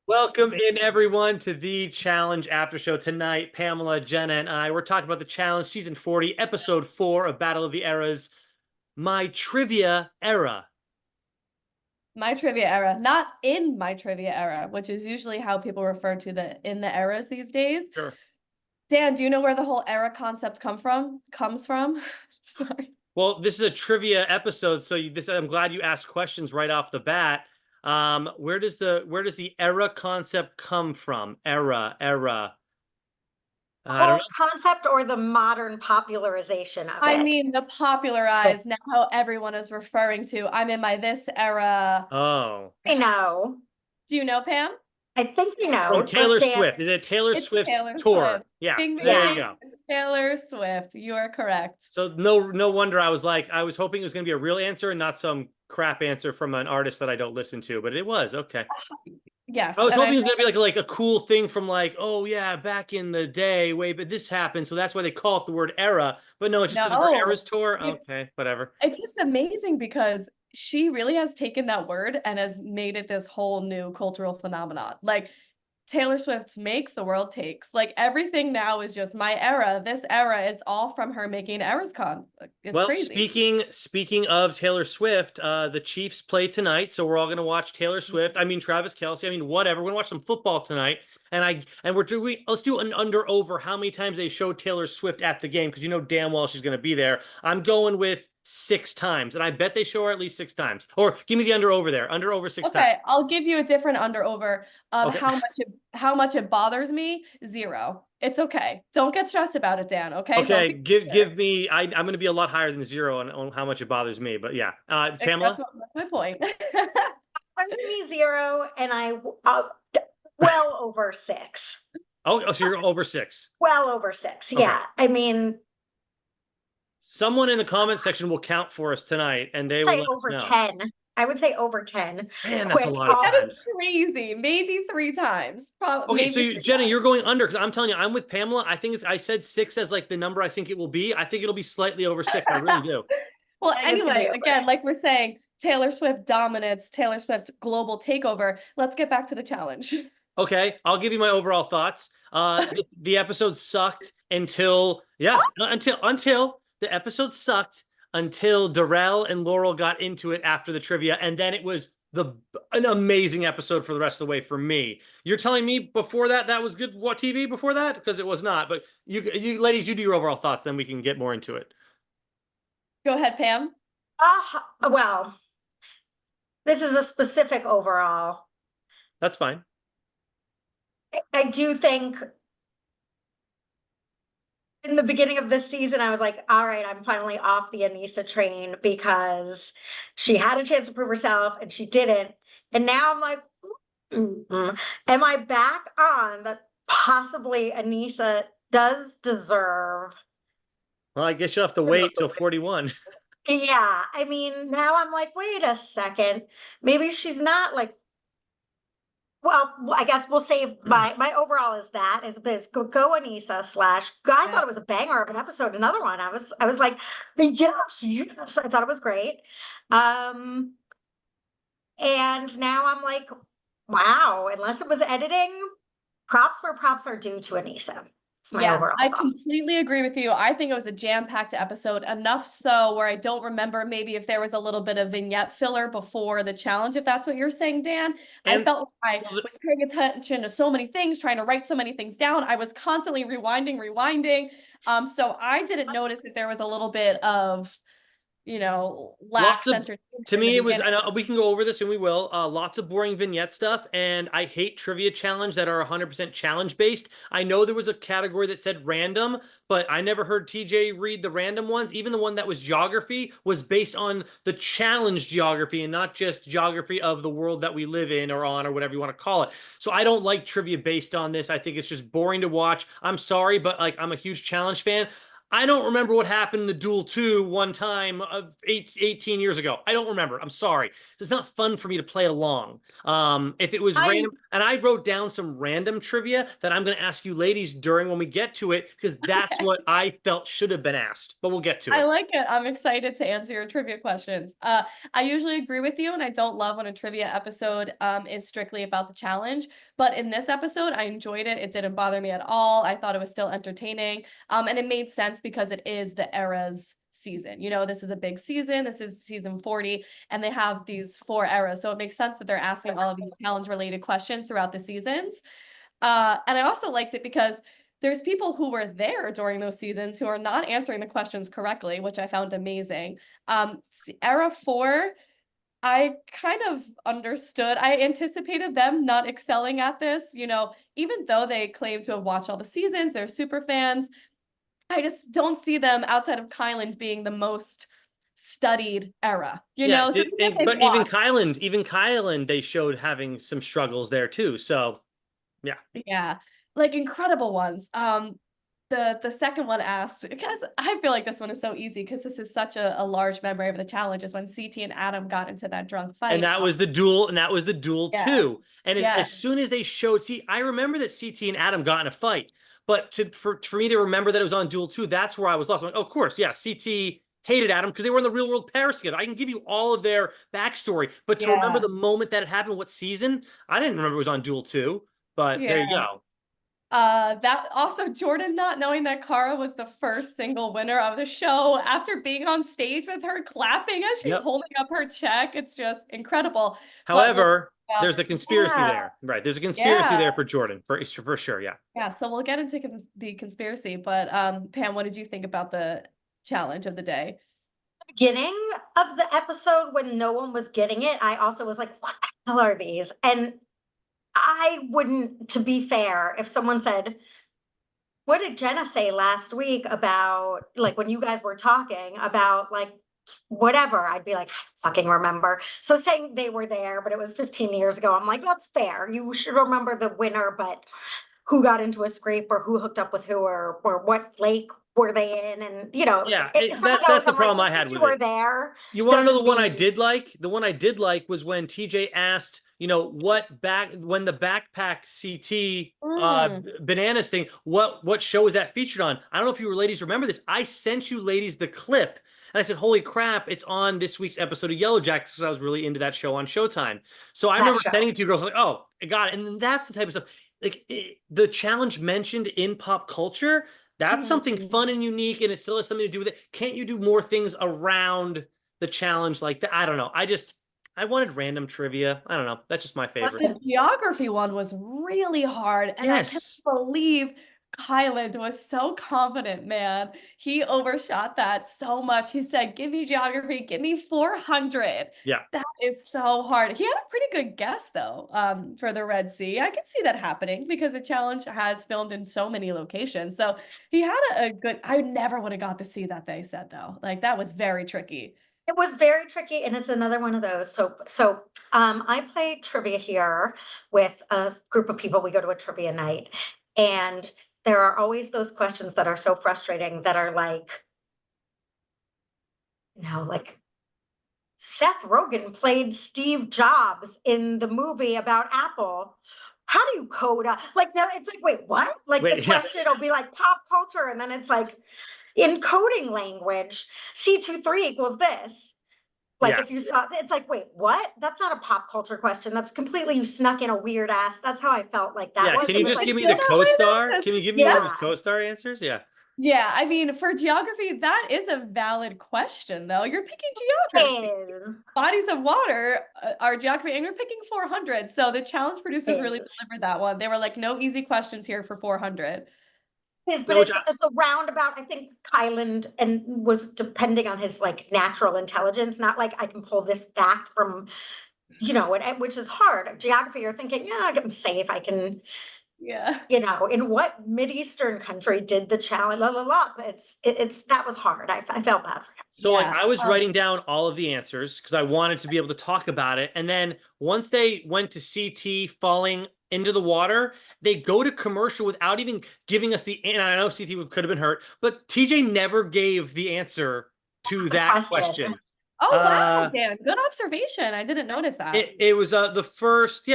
Welcome in, everyone, to the Challenge After Show. Tonight, Pamela, Jenna, and I, we're talking about the Challenge Season 40, Episode 4 of Battle of the Eras, My Trivia Era. My trivia era, not in my trivia era, which is usually how people refer to in the eras these days. Sure. Dan, do you know where the whole era concept comes from? Sorry. Well, this is a trivia episode, so I'm glad you asked questions right off the bat. Where does the era concept come from? Era. I don't Whole know. concept or the modern popularization of I it? mean, the popularized, now how everyone is referring to, I'm in my this era. Oh. I know. Do you know, Pam? I think you know. From Taylor Dan, Swift. Is it Taylor It's Swift's Taylor tour? Swift. Yeah, Bing, there bing, you bing. go. It's Taylor Swift. You are correct. So no wonder I was hoping it was going to be a real answer and not some crap answer from an artist that I don't listen to, but it was. Okay. Yes. I was and hoping it was going to be like a cool thing from oh yeah, back in the day, but this happened, so that's why they call it the word era. But no, it's just because of her No. Eras tour. Okay, whatever. It's just amazing because she really has taken that word and has made it this whole new cultural phenomenon. Like Taylor Swift makes, the world takes. Like everything now is just my era, this era. It's all from her making eras con. It's Well, crazy. speaking of Taylor Swift, the Chiefs play tonight, so we're all going to watch Taylor Swift. I mean Travis Kelce. I mean whatever. We're going to watch some football tonight, and let's do an under over how many times they show Taylor Swift at the game because you know damn well she's going to be there. I'm going with 6 times, and I bet they show her at least 6 times. Or give me the under over there. Under over 6 times. Okay, I'll give you a different under over. Okay. How much it bothers me? 0. It's okay. Don't get stressed about it, Dan. Okay. Okay, give me. I'm going to be a lot higher than 0 on how much it bothers me, but yeah. Pamela, That's my point. Sends me 0, and well over 6. oh, so you're over 6. Well over 6. Okay. Yeah. I mean, Someone in the comment section will count for us tonight, and they will say let us over know. 10. I would say over 10. Man, that's a lot of That times. is crazy. Maybe 3 times. Okay, so Jenna, times. you're going under because I'm telling you, I'm with Pamela. I said 6 as like the number I think it will be. I think it'll be slightly over 6. I really do. Well, I think it's gonna anyway, be again, over. like we're saying, Taylor Swift dominance, Taylor Swift global takeover. Let's get back to the challenge. Okay, I'll give you my overall thoughts. The episode sucked until the episode sucked until Darrell and Laurel got into it after the trivia, and then it was an amazing episode for the rest of the way for me. You're telling me before that was good what TV before that? Because it was not. But you ladies, you do your overall thoughts, then we can get more into it. Go ahead, Pam. Well, this is a specific overall. That's fine. I do think in the beginning of this season, I was like, all right, I'm finally off the Anissa train because she had a chance to prove herself and she didn't. And now I'm like, am I back on that possibly Anissa does deserve? Well, I guess you'll have to wait till 41. Yeah, I mean, now I'm like, wait a second. Maybe she's not like, well, I guess we'll save my overall is go Anissa slash. I thought it was a banger of an episode. Another one. I was like, yes. I thought it was great. And now I'm like, wow. Unless it was editing, props where props are due to Anissa. Yeah, I completely agree with you. I think it was a jam-packed episode, enough so where I don't remember maybe if there was a little bit of vignette filler before the challenge, if that's what you're saying, Dan. I felt like I was paying attention to so many things, trying to write so many things down. I was constantly rewinding. So I didn't notice that there was a little bit of, lax entertainment. To me, it was, I know we can go over this and we will, lots of boring vignette stuff. And I hate trivia challenge that are 100% challenge based. I know there was a category that said random, but I never heard TJ read the random ones. Even the one that was geography was based on the challenge geography and not just geography of the world that we live in or on or whatever you want to call it. So I don't like trivia based on this. I think it's just boring to watch. I'm sorry, but like I'm a huge challenge fan. I don't remember what happened in the Duel 2 one time of 18 years ago. I don't remember. I'm sorry. It's not fun for me to play along. If it was random, and I wrote down some random trivia that I'm going to ask you ladies during when we get to it, because that's what I felt should have been asked, but we'll get to I it. like it. I'm excited to answer your trivia questions. I usually agree with you, and I don't love when a trivia episode is strictly about the challenge. But in this episode, I enjoyed it. It didn't bother me at all. I thought it was still entertaining. And it made sense because it is the era's season. You know, this is a big season. This is season 40, and they have these 4 eras. So it makes sense that they're asking all of these challenge-related questions throughout the seasons. And I also liked it because there's people who were there during those seasons who are not answering the questions correctly, which I found amazing. Era 4, I kind of understood. I anticipated them not excelling at this, you know, even though they claim to have watched all the seasons, they're super fans. I just don't see them outside of Kylan's being the most studied era, you know? So even if they've but watched, even Kylan, they showed having some struggles there too. So yeah. yeah, like incredible ones. The second one asks, because I feel like this one is so easy because this is such a large memory of the challenge, is when CT and Adam got into that drunk fight. And that was the Duel, and that was the Duel Yeah. too. And Yeah. as soon as they showed, see, I remember that CT and Adam got in a fight, but for me to remember that it was on Duel 2, that's where I was lost. I'm like, oh, of course, yeah, CT hated Adam because they were in the real world Paris together. I can give you all of their backstory, but to remember Yeah. the moment that it happened, what season, I didn't remember it was on Duel 2, but there you Yeah. go. That also Jordan not knowing that Cara was the first single winner of the show after being on stage with her clapping as she's Yep. holding up her check. It's just incredible. However, But there's the conspiracy Yeah. there, right? There's a conspiracy Yeah. there for Jordan, for sure, yeah. Yeah, so we'll get into the conspiracy, but Pam, what did you think about the challenge of the day? Beginning of the episode when no one was getting it, I also was like, what the hell are these? And I wouldn't, to be fair, if someone said, what did Jenna say last week about, like, when you guys were talking about, like, whatever, I'd be like, I don't fucking remember. So saying they were there, but it was 15 years ago, I'm like, that's fair. You should remember the winner, but who got into a scrape or who hooked up with who or what lake were they in? And, you know, Yeah, some of that's those, the I'm like, problem I just had because you with were it. there You want to know the doesn't one I mean. did like? The one I did like was when TJ asked, you know, when the backpack CT bananas thing, what show is that featured on? I don't know if you ladies remember this. I sent you ladies the clip. And I said, holy crap, it's on this week's episode of Yellow Jackets because I was really into that show on Showtime. So I remember sending it to you girls like, oh, I got it. And that's the type of stuff. Like the challenge mentioned in pop culture, that's something fun and unique, and it still has something to do with it. Can't you do more things around the challenge like that? I don't know. I wanted random trivia. I don't know. That's just my favorite. The geography one was really hard, and I can't believe Kylan was so confident, man. He overshot that so much. He said, give me geography, give me 400. Yeah. That is so hard. He had a pretty good guess, though, for the Red Sea. I can see that happening because the challenge has filmed in so many locations. So he had a good, I never would have got to see that, they said, though. Like, that was very tricky. It was very tricky, and it's another one of those. So I play trivia here with a group of people. We go to a trivia night, and there are always those questions that are so frustrating that are like, like Seth Rogen played Steve Jobs in the movie about Apple. How do you code up? Like, it's like, wait, what? Like the question will be like pop culture, and then it's like in coding language, C23 equals this. Like if you saw, it's like, wait, what? That's not a pop culture question. That's completely, you snuck in a weird ass. That's how I felt like that was. Can you just like, give me the co-star? Can you give me one of his co-star answers? Yeah. Yeah, I mean, for geography, that is a valid question, though. You're picking geography. Bodies of water are geography, and you're picking 400. So the challenge producers really delivered that one. They were like, no easy questions here for 400. But it's a roundabout. I think Kylan and was depending on his like natural intelligence, not like I can pull this fact from, which is hard. Geography, you're thinking, yeah, I'm safe. I can, in what Mideastern country did the challenge? But it's that was hard. I felt bad for him. So like I was writing down all of the answers because I wanted to be able to talk about it. And then once they went to CT falling into the water. They go to commercial without even giving us the. And I know CT could have been hurt, but TJ never gave the answer to that question. Oh wow, Dan, good observation. I didn't notice that. It was the first,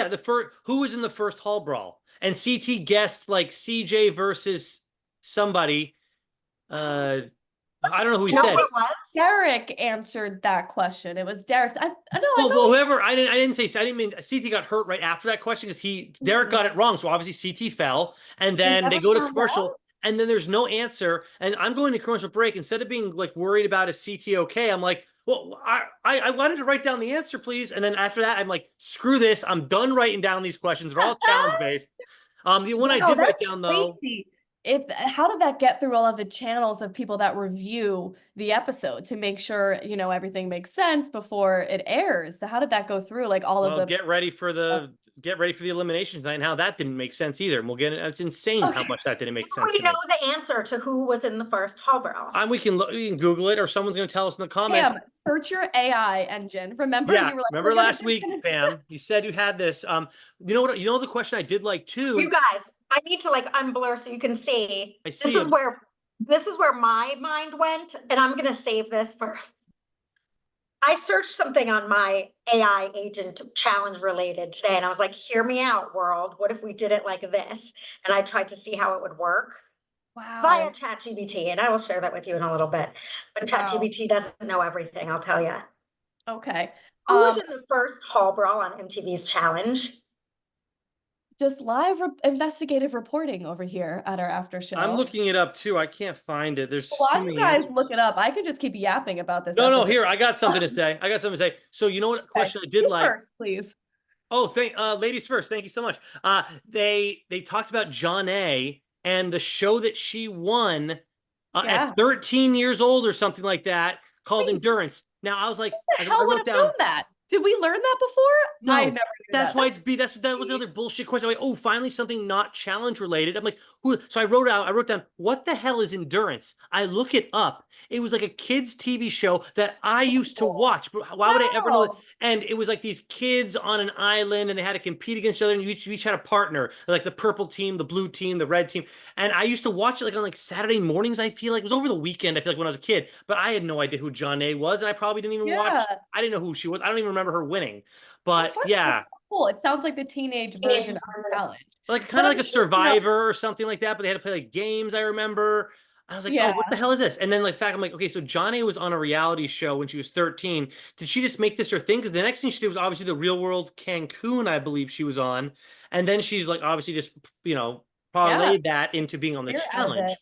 who was in the first hall brawl, and CT guessed like CJ versus somebody. I don't know who he said. It was? Derek answered that question. It was Derek's. Whoever. I didn't say. I didn't mean CT got hurt right after that question because Derek got it wrong. So obviously CT fell, and then they go to commercial, and then there's no answer. And I'm going to commercial break instead of being like worried about is CT okay. I'm like, well, I wanted to write down the answer, please. And then after that, I'm like, screw this. I'm done writing down these questions. They're all challenge based. The one I did write down though. How did that get through all of the channels of people that review the episode to make sure, you know, everything makes sense before it airs? How did that go through? Like all of the get ready for the elimination tonight, and how that didn't make sense either. And we'll get it. It's insane how much that didn't make sense. We know the answer to who was in the first hall brawl. We can Google it, or someone's going to tell us in the comments. Bam, search your AI engine. Remember, you were like, remember last week, Bam, you said you had this. You know what? You know the question I did like too. You guys, I need to like unblur so you can see. This is where my mind went, and I'm gonna save this for. I searched something on my AI agent challenge related today, and I was like, "Hear me out, world. What if we did it like this?" And I tried to see how it would work. Wow. Via ChatGPT, and I will share that with you in a little bit. But ChatGPT doesn't know everything. I'll tell you. Okay. Who was in the first hall brawl on MTV's challenge? Just live investigative reporting over here at our after show. I'm looking it up too. I can't find it. There's While you guys look it up, I could just keep yapping about this. No, here, I got something to say. So you know what question I did like? First, please. Oh, ladies first. Thank you so much. They talked about John A. and the show that she won at 13 years old or something like that called Endurance. Now I was like, who the hell would have known that? Did we learn that before? No, I never knew that's why that was another bullshit question. I'm like, oh, finally something not challenge related. I'm like, who? So I wrote down, what the hell is Endurance? I look it up. It was like a kids TV show that I used to watch, but why would I ever know that? And it was like these kids on an island, and they had to compete against each other, and you each had a partner, like the purple team, the blue team, the red team. And I used to watch it like on like Saturday mornings. I feel like it was over the weekend. I feel like when I was a kid, but I had no idea who John A was, and I probably didn't even watch. I didn't know who she was. I don't even remember her winning. But that's so cool. It sounds like the teenage version of challenge. Like kind of like a Survivor or something like that, but they had to play like games, I remember. I was like, oh, what the hell is this? And then like I'm like, okay, so John A was on a reality show when she was 13. Did she just make this her thing? Because the next thing she did was obviously the Real World Cancun, I believe she was on. And then she's like obviously just, parlayed that into being on the challenge.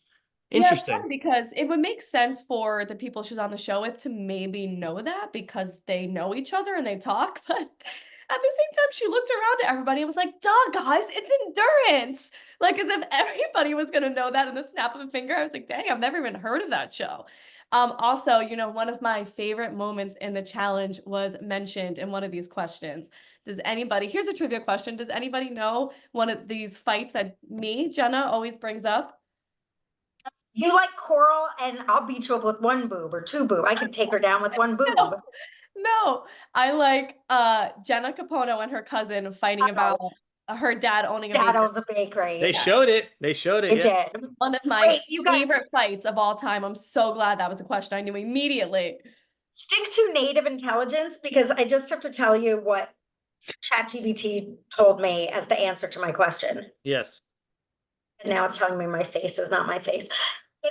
Interesting. Yeah, because it would make sense for the people she's on the show with to maybe know that because they know each other and they talk. But at the same time, she looked around at everybody and was like, duh, guys, it's Endurance. Like as if everybody was going to know that in the snap of a finger. I was like, dang, I've never even heard of that show. Also, one of my favorite moments in the challenge was mentioned in one of these questions. Here's a trivia question. Does anybody know one of these fights that Jenna always brings up? You like Coral, and I'll beat you up with one boob or two boob. I could take her down with one boob. No, I like Jenna Capono and her cousin fighting about her dad owning a bakery. Dad owns a bakery. They showed it. They did. One of my favorite fights of all time. I'm so glad that was a question I knew immediately. Stick to native intelligence, because I just have to tell you what ChatGPT told me as the answer to my question. Yes. And now it's telling me my face is not my face.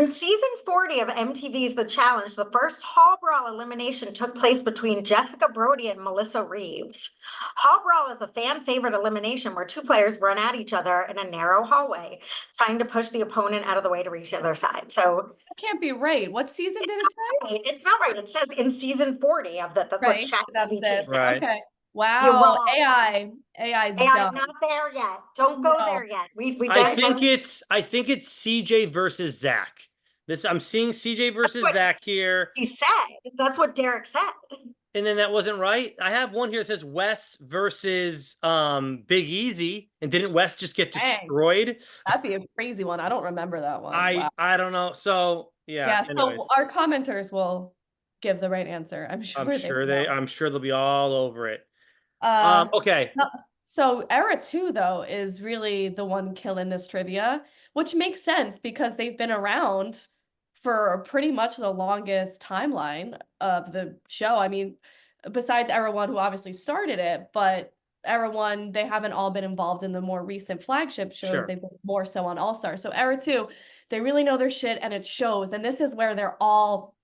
In season 40 of MTV's The Challenge, the first Hall Brawl elimination took place between Jessica Brody and Melissa Reeves. Hall Brawl is a fan favorite elimination where two players run at each other in a narrow hallway, trying to push the opponent out of the way to reach the other side. So that can't be right. What season did it say? It's not right. It says in season 40 of that. That's what ChatGPT said. Right. Okay. Wow. AI is dumb. Not there yet. Don't go there yet. I think it's CJ versus Zach. I'm seeing CJ versus Zach here. He said that's what Derek said. And then that wasn't right. I have one here that says Wes versus Big Easy. And didn't Wes just get destroyed? That'd be a crazy one. I don't remember that one. I don't know. So yeah. So our commenters will give the right answer. I'm sure they'll be all over it. Okay. So era 2 though is really the one killing this trivia, which makes sense because they've been around for pretty much the longest timeline of the show. I mean, besides era 1 who obviously started it, but era 1 they haven't all been involved in the more recent flagship shows. Sure. They've been more so on All Star. So era 2, they really know their shit and it shows. And this is where they're all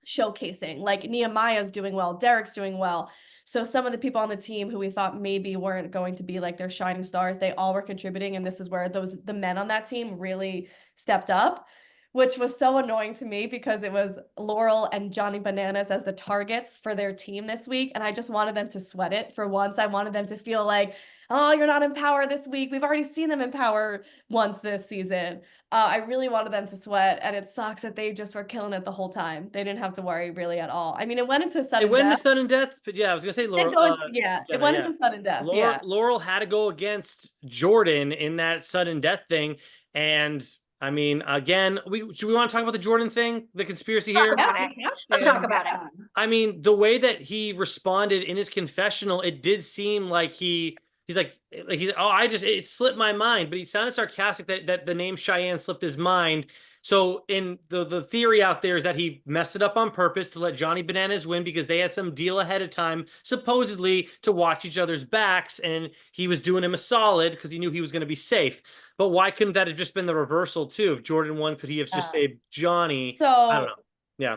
showcasing. Like Nehemiah's doing well, Derek's doing well. So some of the people on the team who we thought maybe weren't going to be like their shining stars, they all were contributing, and this is where the men on that team really stepped up, which was so annoying to me because it was Laurel and Johnny Bananas as the targets for their team this week, and I just wanted them to sweat it for once. I wanted them to feel like, oh, you're not in power this week. We've already seen them in power once this season. I really wanted them to sweat, and it sucks that they just were killing it the whole time. They didn't have to worry really at all. I mean, it went into sudden It went into death. sudden death, but yeah, I was gonna say Laurel. Yeah, it Jenna, went yeah. into sudden death. Laurel, Yeah. Laurel had to go against Jordan in that sudden death thing, and I mean, again, should we want to talk about the Jordan thing, the conspiracy Talk here? about it. Let's talk about it. I mean, the way that he responded in his confessional, it did seem like he's like it slipped my mind, but he sounded sarcastic that the name Cheyenne slipped his mind. So in the theory out there is that he messed it up on purpose to let Johnny Bananas win because they had some deal ahead of time, supposedly to watch each other's backs, and he was doing him a solid because he knew he was going to be safe. But why couldn't that have just been the reversal too? If Jordan won, could he have just saved Johnny? I don't know. Yeah.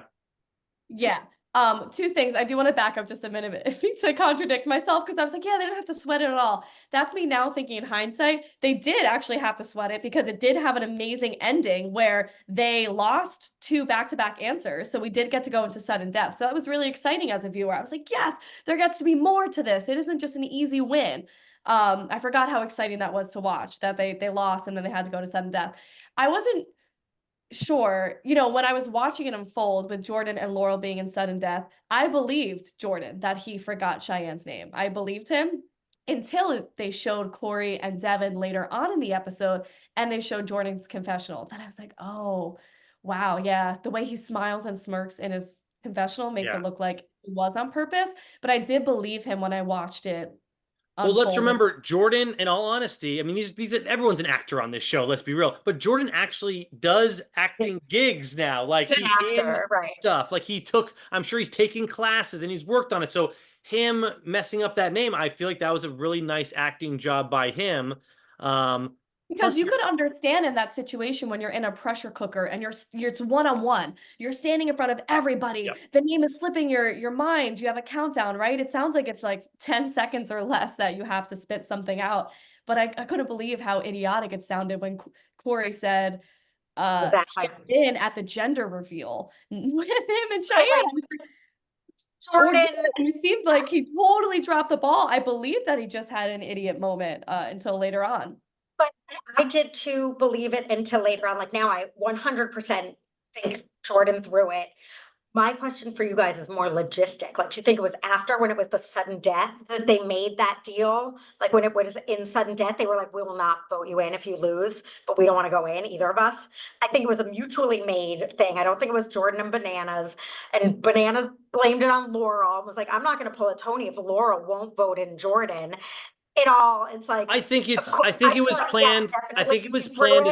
Yeah. Two things. I do want to back up just a minute to contradict myself because I was like, yeah, they didn't have to sweat it at all. That's me now thinking in hindsight. They did actually have to sweat it because it did have an amazing ending where they lost 2 back-to-back answers. So we did get to go into sudden death. So that was really exciting as a viewer. I was like, yes, there gets to be more to this. It isn't just an easy win. I forgot how exciting that was to watch, that they lost and then they had to go to sudden death. I wasn't sure, when I was watching it unfold with Jordan and Laurel being in sudden death, I believed Jordan that he forgot Cheyenne's name. I believed him until they showed Corey and Devin later on in the episode and they showed Jordan's confessional. Then I was like, oh, wow, yeah. The way he smiles and smirks in his confessional makes it look like it was on purpose. But I did believe him when I watched it. Well, let's remember Jordan, in all honesty, I mean, everyone's an actor on this show, let's be real, but Jordan actually does acting gigs now. Like he's actor, right? Stuff like I'm sure he's taking classes and he's worked on it. So him messing up that name, I feel like that was a really nice acting job by him. Because you could understand in that situation when you're in a pressure cooker and it's one-on-one. You're standing in front of everybody. Yep. The name is slipping your mind. You have a countdown, right? It sounds like it's like 10 seconds or less that you have to spit something out. But I couldn't believe how idiotic it sounded when Corey said, in at the gender reveal with him and Cheyenne. Jordan, you seemed like he totally dropped the ball. I believe that he just had an idiot moment until later on. But I did too believe it until later on. Like now I 100% think Jordan threw it. My question for you guys is more logistic. Like, do you think it was after when it was the sudden death that they made that deal? Like when it was in sudden death, they were like, we will not vote you in if you lose, but we don't want to go in, either of us. I think it was a mutually made thing. I don't think it was Jordan and Bananas. And Bananas blamed it on Laurel. Was like, I'm not going to pull a Tony if Laurel won't vote in Jordan. It's like I think it was planned. I think it was planned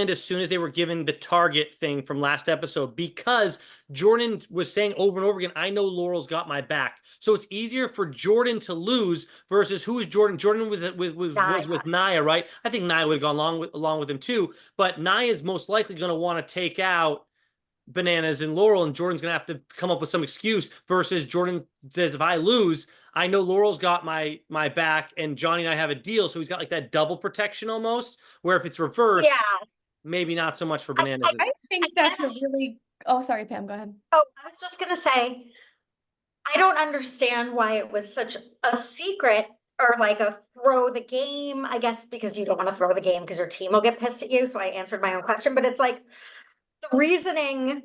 as soon as they were given the target thing from last episode, because Jordan was saying over and over again, I know Laurel's got my back. So it's easier for Jordan to lose versus who is Jordan? Jordan was with Nia, right? I think Nia would have gone along with him too, but Nia is most likely going to want to take out Bananas and Laurel, and Jordan's gonna have to come up with some excuse versus Jordan says, if I lose, I know Laurel's got my back and Johnny and I have a deal. So he's got like that double protection almost, where if it's reversed, maybe not so much for Bananas. I think that's a really, oh, sorry, Pam, go ahead. Oh, I was just gonna say, I don't understand why it was such a secret or like a throw the game, I guess, because you don't want to throw the game because your team will get pissed at you. So I answered my own question, but it's like, the reasoning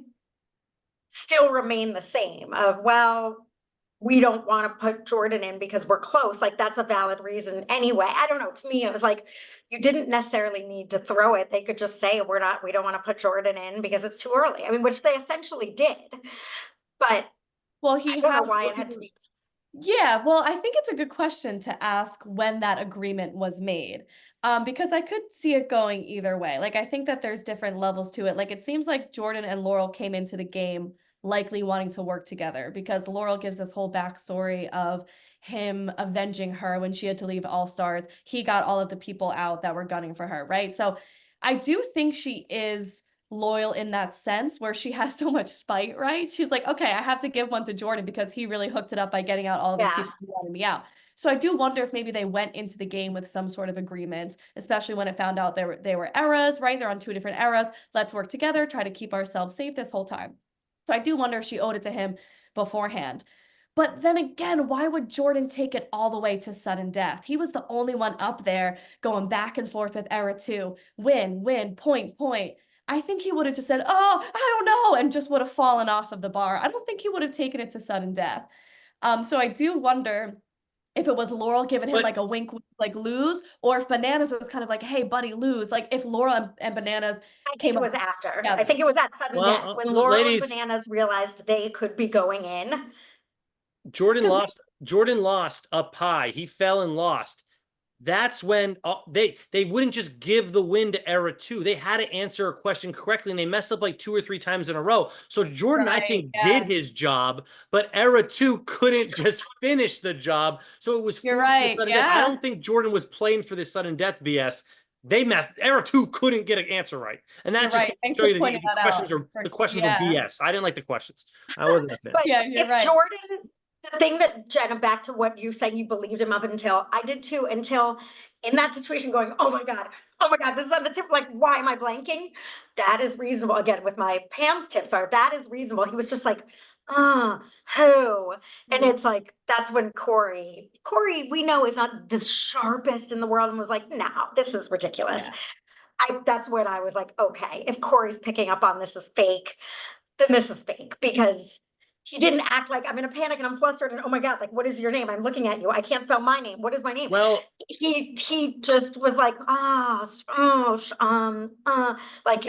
still remained the same of, well, we don't want to put Jordan in because we're close. Like that's a valid reason anyway. I don't know. To me, it was like, you didn't necessarily need to throw it. They could just say, we don't want to put Jordan in because it's too early. I mean, which they essentially did, but well, I don't know why it had to be. Yeah, well, I think it's a good question to ask when that agreement was made. Because I could see it going either way. Like, I think that there's different levels to it. Like, it seems like Jordan and Laurel came into the game likely wanting to work together because Laurel gives this whole backstory of him avenging her when she had to leave All Stars. He got all of the people out that were gunning for her, right? So I do think she is loyal in that sense where she has so much spite, right? She's like, okay, I have to give one to Jordan because he really hooked it up by getting out all of these Yeah. people who wanted me out. So I do wonder if maybe they went into the game with some sort of agreement, especially when it found out they were eras, right? They're on two different eras. Let's work together, try to keep ourselves safe this whole time. So I do wonder if she owed it to him beforehand. But then again, why would Jordan take it all the way to sudden death? He was the only one up there going back and forth with Era 2. Win, point, point. I think he would have just said, oh, I don't know, and just would have fallen off of the bar. I don't think he would have taken it to sudden death. So I do wonder if it was Laurel giving him But like a wink, like lose, or if Bananas was kind of like, hey, buddy, lose. Like if Laurel and Bananas I think came it up was after. together. I think it was at sudden death well, when Laurel and ladies, Bananas realized they could be going in. Jordan Because lost. Jordan lost up high. He fell and lost. That's when they wouldn't just give the win to Era 2. They had to answer a question correctly, and they messed up like 2 or 3 times in a row. So Jordan, I right, think, yeah, did his job, but Era 2 couldn't just finish the job. So it was you're forced to right, sudden death. I yeah. don't think Jordan was playing for this sudden death BS. They messed. Era 2 couldn't get an answer right, and that You're just right. goes to Thanks show for you that pointing that out. the questions were Yeah, BS. I didn't like the questions. I wasn't a fan. But yeah, you're if right. Jordan, the thing that Jenna, back to what you saying, you believed him up until I did too, until in that situation going, oh my God, this is on the tip. Like, why am I blanking? That is reasonable. Again, with my Pam's tips are that is reasonable. He was just like, who? And it's like, that's when Corey, we know is not the sharpest in the world and was like, no, this is ridiculous. Yeah. That's when I was like, okay, if Corey's picking up on this is fake, then this is fake because he didn't act like I'm in a panic and I'm flustered and oh my God, like what is your name? I'm looking at you. I can't spell my name. What is my name? Well, He just was like, like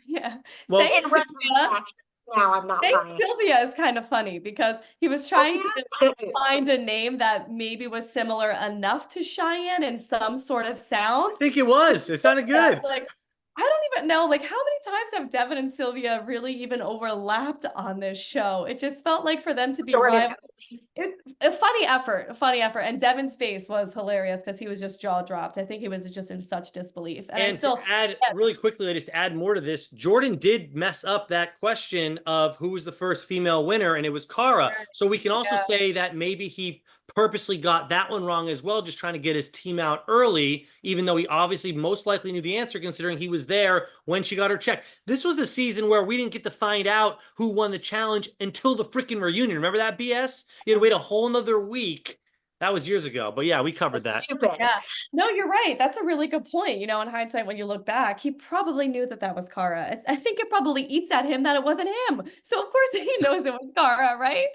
Yeah. well, Saying in Sylvia, retrospect, now I'm not saying buying it. Sylvia is kind of funny because he was trying to find a name that maybe was similar enough to Cheyenne in some sort of I sound. think it was. It sounded Yeah, good. like I don't even know, like how many times have Devin and Sylvia really even overlapped on this show? It just felt like for them to be Jordan rivals. knows. A funny effort, a funny effort. And Devin's face was hilarious because he was just jaw dropped. I think he was just in such disbelief. And I And to still, add yeah, really quickly, ladies, to add more to this, Jordan did mess up that question of who was the first female winner, and it was Cara. So we can also yeah, say that maybe he purposely got that one wrong as well, just trying to get his team out early, even though he obviously most likely knew the answer, considering he was there when she got her check. This was the season where we didn't get to find out who won the challenge until the freaking reunion. Remember that BS? You had to wait a whole nother week. That was years ago. But yeah, we covered It's that. stupid. yeah. No, you're right. That's a really good point. You know, in hindsight, when you look back, he probably knew that that was Cara. I think it probably eats at him that it wasn't him. So of course he knows it was Cara, right?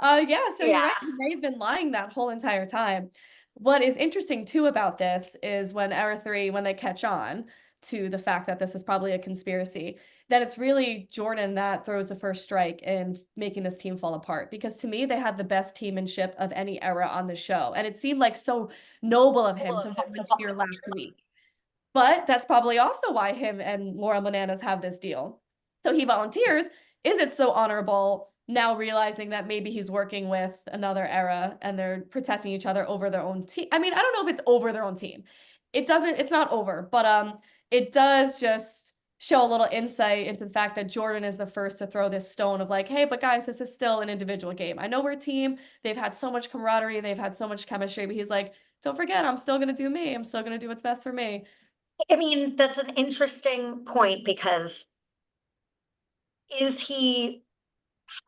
Yeah, so you're Yeah. right. He may have been lying that whole entire time. What is interesting too about this is when Era 3, when they catch on to the fact that this is probably a conspiracy, that it's really Jordan that throws the first strike in making this team fall apart. Because to me, they had the best teammanship of any era on the show. And it seemed like so noble of him to volunteer last week. But that's probably also why him and Laura Bananas have this deal. So he volunteers. Is it so honorable now realizing that maybe he's working with another era and they're protecting each other over their own team? I mean, I don't know if it's over their own team. It's not over, but it does just show a little insight into the fact that Jordan is the first to throw this stone of like, hey, but guys, this is still an individual game. I know we're a team. They've had so much camaraderie, they've had so much chemistry, but he's like, don't forget, I'm still gonna do me. I'm still gonna do what's best for me. I mean, that's an interesting point because is he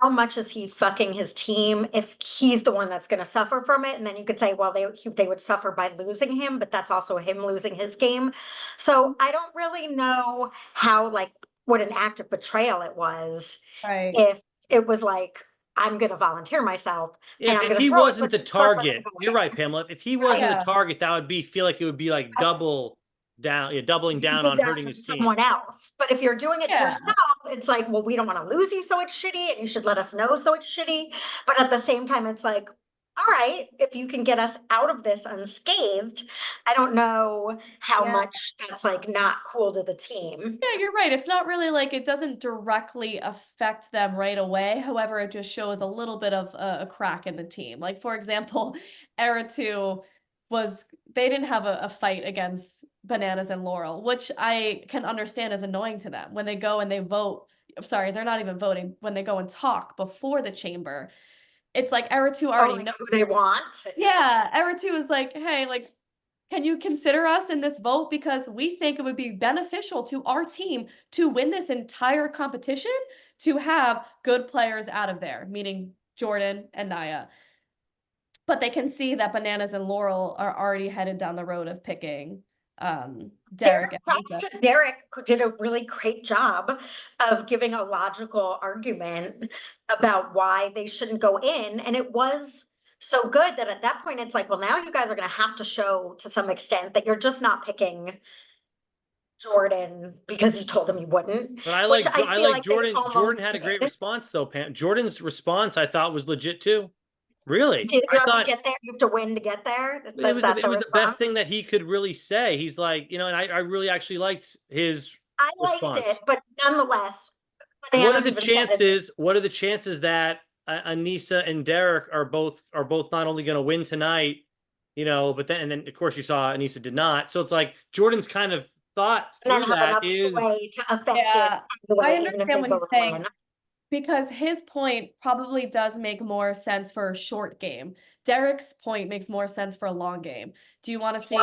how much is he fucking his team if he's the one that's going to suffer from it? And then you could say, well, they would suffer by losing him, but that's also him losing his game. So I don't really know how, like, what an act of betrayal it was Right. if it was like, I'm going to volunteer myself and I'm If going to he throw it, wasn't but the this person's gonna target, go you're in. right, Pamela. If he wasn't the Yeah. target, that would feel like it would be like double down, doubling You down did on that hurting to his team. someone else. But if you're doing it to Yeah. yourself, it's like, well, we don't want to lose you, so it's shitty, and you should let us know, so it's shitty. But at the same time, it's like, all right, if you can get us out of this unscathed, I don't know how Yeah. much that's like not cool to the team. Yeah, you're right. It's not really like it doesn't directly affect them right away. However, it just shows a little bit of a crack in the team. Like, for example, Era 2 they didn't have a fight against Bananas and Laurel, which I can understand is annoying to them when they go and they vote. I'm sorry, they're not even voting when they go and talk before the chamber. It's like Era 2 Oh, already like knows. who they want. Yeah, Era 2 is like, hey, like, can you consider us in this vote? Because we think it would be beneficial to our team to win this entire competition to have good players out of there, meaning Jordan and Naya. But they can see that Bananas and Laurel are already headed down the road of picking Derek and Lisa. Derek did a really great job of giving a logical argument about why they shouldn't go in. And it was so good that at that point, it's like, well, now you guys are going to have to show to some extent that you're just not picking Jordan because you told him you wouldn't. But I Which like I feel like they Jordan. Jordan almost had a great did. response though, Pam. Jordan's response I thought was legit too. Really, You I have to thought get there. You have to win to get there. it That's was the, that it the was the best response. thing that he could really say. He's like, and I really actually liked his I liked response. it, but nonetheless, What are Bananas the even said it. chances? What are the chances that Anissa and Derek are both not only going to win tonight, but then of course you saw Anissa did not. So it's like Jordan's kind of thought And then through have that enough is sway to affect it Yeah, either I way, even if understand they what he's both saying. win. Because his point probably does make more sense for a short game. Derek's point makes more sense for a long game. Do you want to see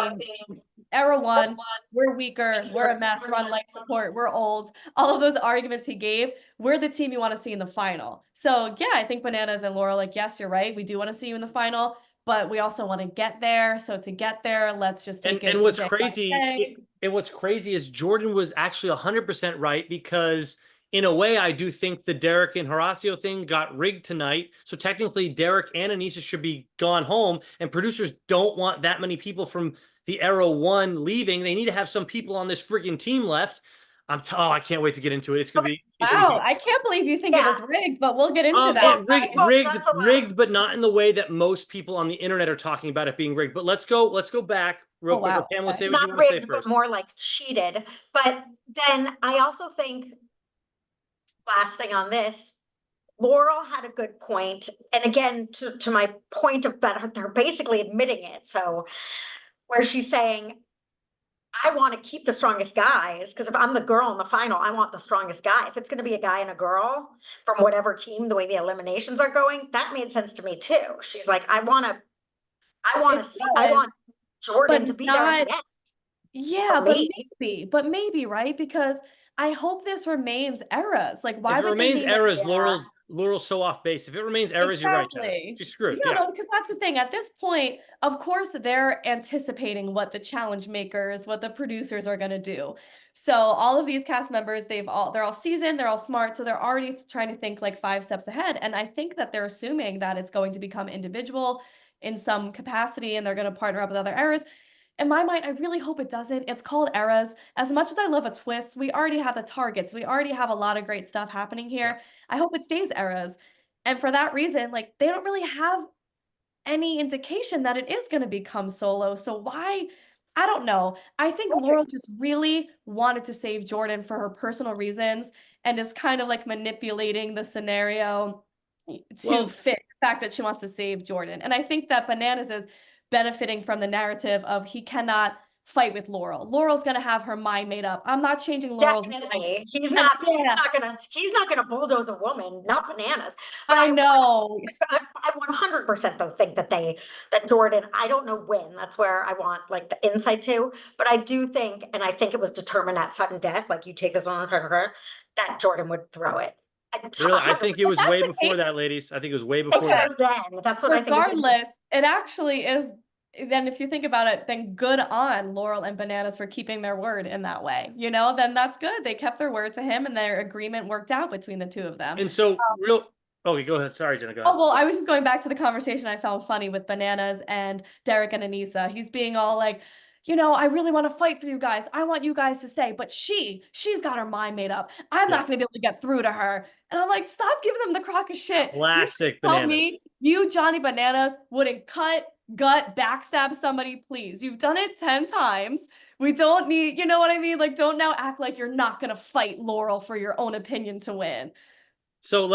Era 1, we're weaker, we're a mess, run like support, we're old, all of those arguments he gave, we're the team you want to see in the final. So yeah, I think Bananas and Laura, like, yes, you're right. We do want to see you in the final, but we also want to get there. So to get there, let's just take it. And what's day by crazy, day. and what's crazy is Jordan was actually 100% right because in a way, I do think the Derek and Horacio thing got rigged tonight. So technically, Derek and Anissa should be gone home, and producers don't want that many people from the Era 1 leaving. They need to have some people on this freaking team left. I can't wait to get into it. It's gonna be Wow, I can't believe you think it was rigged, but we'll get into that. rigged, but not in the way that most people on the internet are talking about it being rigged. But let's go back real quick. Wow. Pamela, say what you Not want to say rigged, but first. more like cheated. But then I also think, last thing on this, Laurel had a good point. And again, to my point of that, they're basically admitting it. So where she's saying, I want to keep the strongest guys because if I'm the girl in the final, I want the strongest guy. If it's going to be a guy and a girl from whatever team, the way the eliminations are going, that made sense to me too. She's like, I want Jordan to be there at the end. Yeah, but maybe, right? Because I hope this remains Era's. Like, why if it would remains they name Era's, it? Laurel's so off base. If it remains Era's, you're right, Jenna. She's screwed. Yeah, no, because that's the thing. At this point, of course, they're anticipating what the challenge makers, what the producers are gonna do. So all of these cast members, they're all seasoned, they're all smart, so they're already trying to think like 5 steps ahead. And I think that they're assuming that it's going to become individual in some capacity, and they're gonna partner up with other eras. In my mind, I really hope it doesn't. It's called Eras. As much as I love a twist, we already have the targets. We already have a lot of great stuff happening here. Yeah. I hope it stays Eras. And for that reason, like, they don't really have any indication that it is going to become solo. So why? I don't know. I think Laurel just really wanted to save Jordan for her personal reasons and is kind of like manipulating the scenario to fit the fact that she wants to save Jordan. And I think that Bananas is benefiting from the narrative of he cannot fight with Laurel. Laurel's gonna have her mind made up. I'm not changing Laurel's mind. He's not gonna bulldoze a woman, not Bananas. But I know. I 100% though think that Jordan, I don't know when, that's where I want like the insight to, but I do think, and I think it was determined at sudden death, like you take this on her, that Jordan would throw it. Really? I think it was way before that, ladies. I think it was way before that. Then. That's what regardless, I think. It actually is. Then if you think about it, then good on Laurel and Bananas for keeping their word in that way. Then that's good. They kept their word to him and their agreement worked out between the two of them. And so okay, go ahead. Sorry, Jenna, go ahead. Oh, well, I was just going back to the conversation I found funny with Bananas and Derek and Anissa. He's being all like, I really want to fight for you guys. I want you guys to stay, but she's got her mind made up. I'm not going to be able to get through to her. And I'm like, stop giving them the crock of shit. Classic Tell Bananas. me you, Johnny Bananas, wouldn't cut, gut, backstab somebody, please. You've done it 10 times. We don't need, you know what I mean? Like, don't now act like you're not going to fight Laurel for your own opinion to win. So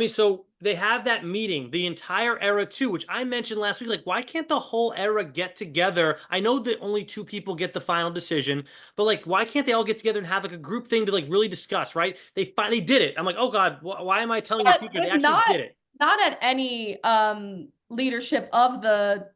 so they have that meeting, the entire era too, which I mentioned last week. Like, why can't the whole era get together? I know that only 2 people get the final decision, but like, why can't they all get together and have like a group thing to like really discuss, right? They finally did it. I'm like, oh God, why am I telling you the future? They actually did it. Not at any leadership of the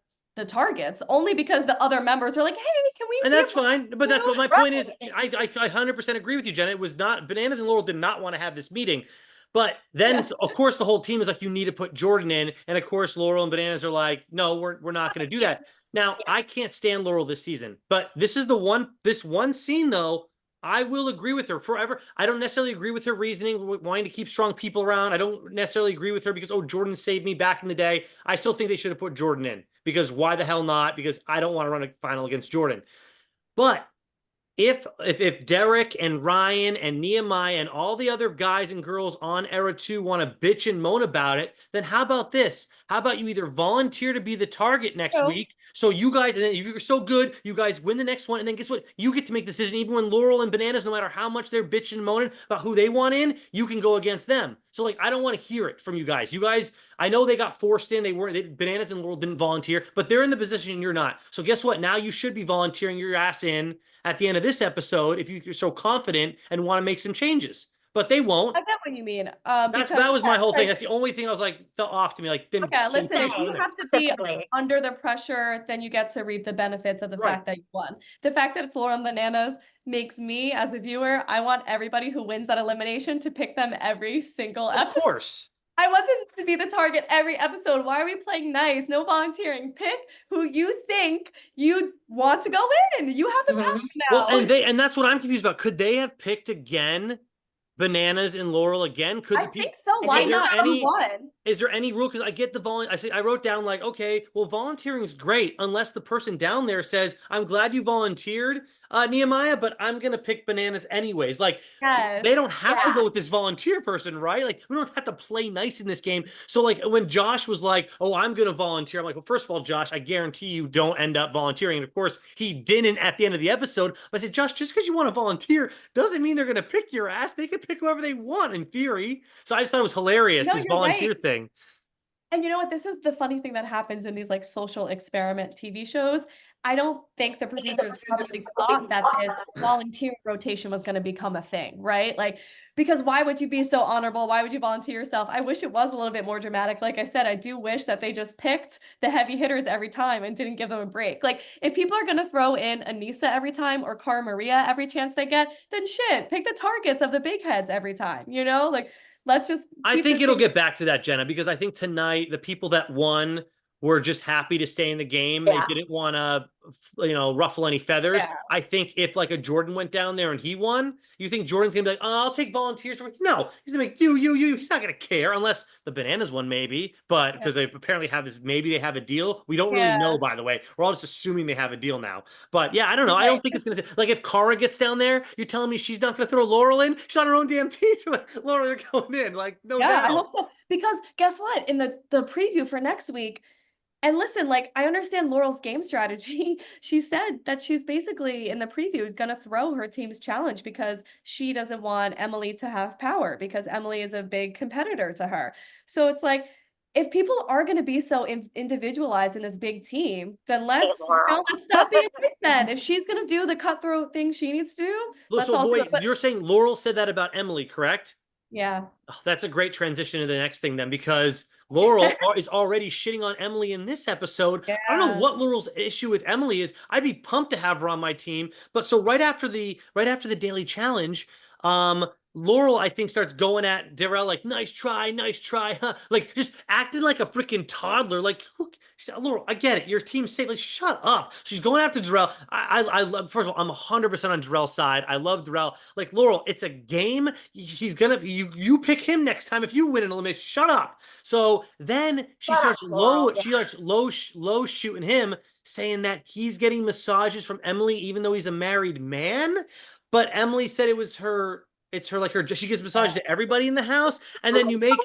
targets, only because the other members are like, hey, can we? And that's fine, but that's what my point is. I 100% agree with you, Jenna. It was not, Bananas and Laurel did not want to have this meeting. But then, of course, the whole team is like, you need to put Jordan in. And of course, Laurel and Bananas are like, no, we're not going to do that. Now, I can't stand Laurel this season, but this one scene, though, I will agree with her forever. I don't necessarily agree with her reasoning, wanting to keep strong people around. I don't necessarily agree with her because, oh, Jordan saved me back in the day. I still think they should have put Jordan in because why the hell not? Because I don't want to run a final against Jordan. But if Derek and Ryan and Nehemiah and all the other guys and girls on Era 2 want to bitch and moan about it, then how about this? How about you either volunteer to be the target next week, so you guys, and then if you're so good, you guys win the next one, and then guess what? You get to make the decision, even when Laurel and Bananas, no matter how much they're bitching and moaning about who they want in, you can go against them. So like, I don't want to hear it from you guys. You guys, I know they got forced in. Bananas and Laurel didn't volunteer, but they're in the position and you're not. So guess what? Now you should be volunteering your ass in at the end of this episode if you're so confident and want to make some changes. But they won't. I get what you mean. That was my whole thing. That's the only thing I was like, felt off to me. Like, okay, listen, if you have to be under the pressure, then you get to reap the benefits of the fact that you won. The fact that it's Laurel and Bananas makes me, as a viewer, I want everybody who wins that elimination to pick them every single episode. Of course. I want them to be the target every episode. Why are we playing nice? No volunteering. Pick who you think you want to go in. You have the power now. Well, and that's what I'm confused about. Could they have picked again Bananas and Laurel again? I think so. Why not? Is there any rule? Because I get the I wrote down like, okay, well, volunteering is great unless the person down there says, I'm glad you volunteered, Nehemiah, but I'm gonna pick Bananas anyways. Like, they don't have to go with this volunteer person, right? Like, we don't have to play nice in this game. So like, when Josh was like, oh, I'm gonna volunteer, I'm like, well, first of all, Josh, I guarantee you don't end up volunteering. And of course, he didn't at the end of the episode. But I said, Josh, just because you want to volunteer doesn't mean they're gonna pick your ass. They can pick whoever they want in theory. So I just thought it was hilarious, this volunteer thing. And you know what? This is the funny thing that happens in these like social experiment TV shows. I don't think the producers probably thought that this volunteer rotation was going to become a thing, right? Like, because why would you be so honorable? Why would you volunteer yourself? I wish it was a little bit more dramatic. Like I said, I do wish that they just picked the heavy hitters every time and didn't give them a break. Like, if people are going to throw in Anissa every time or Cara Maria every chance they get, then shit, pick the targets of the big heads every time, like, let's just. I think it'll get back to that, Jenna, because I think tonight the people that won were just happy to stay in the game. They didn't want to, ruffle any feathers. I think if like a Jordan went down there and he won, you think Jordan's gonna be like, oh, I'll take volunteers. No, he's gonna make you. He's not gonna care unless the Bananas one, maybe. But because they apparently have this, maybe they have a deal. We don't really know, by the way. We're all just assuming they have a deal now. But yeah, I don't know. I don't think it's gonna say, like, if Cara gets down there, you're telling me she's not gonna throw Laurel in? She's on her own damn team. Like, Laurel, you're going in. Like, no doubt. I hope so. Because guess what? In the preview for next week. And listen, like, I understand Laurel's game strategy. She said that she's basically in the preview going to throw her team's challenge because she doesn't want Emily to have power because Emily is a big competitor to her. So it's like, if people are going to be so individualized in this big team, then let's not be a then. If she's going to do the cutthroat thing she needs to do, let's all do it. But you're saying Laurel said that about Emily, correct? Yeah. Oh, that's a great transition to the next thing then, because Laurel is already shitting on Emily in this episode. I don't know what Laurel's issue with Emily is. I'd be pumped to have her on my team. But so right after the daily challenge, Laurel, I think, starts going at Darrell like, nice try, huh? Like, just acting like a freaking toddler. Like, Laurel, I get it. Your team's safe. Like, shut up. She's going after Darrell. I love, first of all, I'm 100% on Darrell's side. I love Darrell. Like, Laurel, it's a game. She's gonna, you pick him next time if you win an elimination. Shut up. So then she starts low shooting him, saying that he's getting massages from Emily, even though he's a married man. But Emily said it was her. It's her, like her. She gives massage to everybody in the house, and then you make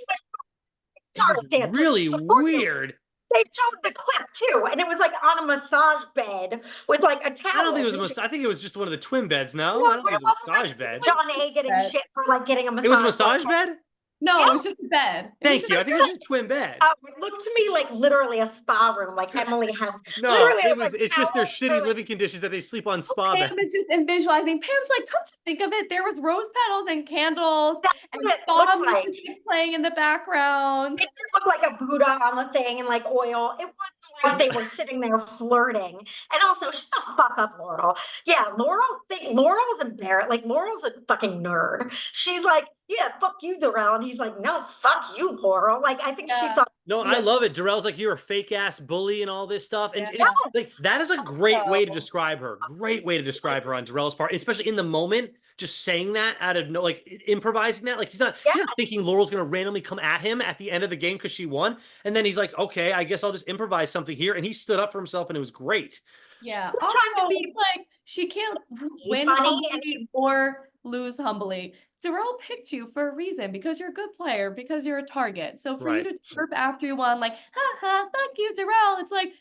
really weird. They showed the clip too, and it was like on a massage bed with like a towel. I don't think it was I think it was just one of the twin beds. No, I don't think it was a massage bed. John A. getting shit for like getting a massage. It was a massage bed? No, it was just a bed. Thank you. I think it was just a twin bed. It looked to me like literally a spa room, like Emily had. No, it's just their shitty living conditions that they sleep on spa beds. Pam is just visualizing. Pam's like, come to think of it, there was rose petals and candles and spa music playing in the background. It just looked like a Buddha on the thing and like oil. It was like they were sitting there flirting. And also, shut the fuck up, Laurel. Yeah, Laurel's embarrassed. Like, Laurel's a fucking nerd. She's like, yeah, fuck you, Darrell. And he's like, no, fuck you, Laurel. Like, I think she thought. No, I love it. Darrell's like, you're a fake ass bully and all this stuff. And like, that is a great way to describe her. Great way to describe her on Darrell's part, especially in the moment, just saying that out of no, like improvising that. Like, he's not thinking Laurel's going to randomly come at him at the end of the game because she won. And then he's like, okay, I guess I'll just improvise something here. And he stood up for himself and it was great. Yeah. Also, it's like, she can't win humbly or lose humbly. Darrell picked you for a reason, because you're a good player, because you're a target. So for you to chirp after you won, like, ha, fuck you, Darrell, it's like,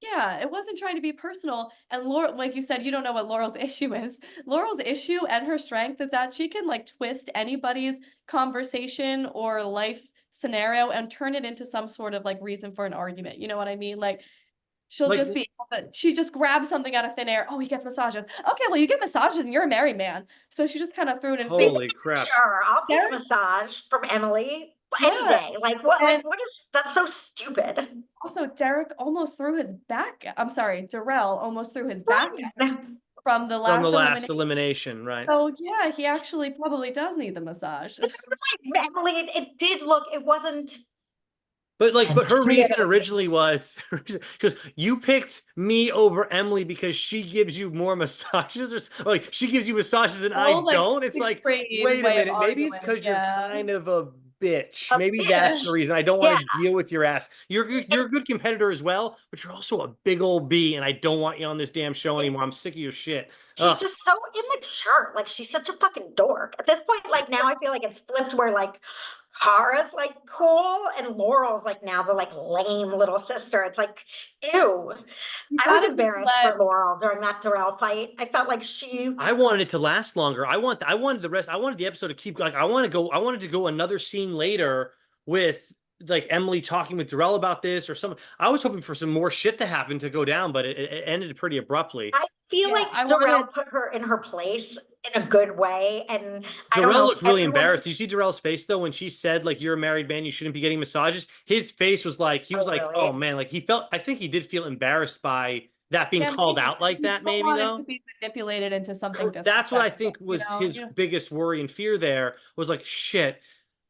yeah, it wasn't trying to be personal. And Laurel, like you said, you don't know what Laurel's issue is. Laurel's issue and her strength is that she can like twist anybody's conversation or life scenario and turn it into some sort of like reason for an argument. You know what I mean? Like, she'll just be she just grabs something out of thin air. Oh, he gets massages. Okay, well, you get massages and you're a married man. So she just kind of threw it in his face. Holy crap. Sure, I'll get a massage from Emily any day. Like, what? Like, what is that's so stupid. Also, Derek almost threw his back. I'm sorry, Darrell almost threw his back from the last elimination, right? So yeah, he actually probably does need the massage. Emily, it did look. It wasn't. But her reason originally was because you picked me over Emily because she gives you more massages, or like she gives you massages and I don't. It's like, wait a minute, maybe it's because you're kind of a bitch. Maybe that's the reason. I don't want to deal with your ass. You're a good competitor as well, but you're also a big old B, and I don't want you on this damn show anymore. I'm sick of your shit. She's just so immature. Like, she's such a fucking dork. At this point, like, now I feel like it's flipped where like Kara's like cool and Laurel's like now the like lame little sister. It's like, ew. I was embarrassed for Laurel during that Darrell fight. I felt like I wanted it to last longer. I wanted the episode to keep like I wanted to go another scene later with like Emily talking with Darrell about this or something. I was hoping for some more shit to happen to go down, but it ended pretty abruptly. I feel like Darrell put her in her place in a good way, and Darrell looked really embarrassed. Do you see Darrell's face though when she said like, you're a married man, you shouldn't be getting massages? His face was like, he was like, really? Oh man, like I think he did feel embarrassed by that being called out like that, maybe though. To be manipulated into something. That's what I think was his biggest worry and fear. There was like, shit.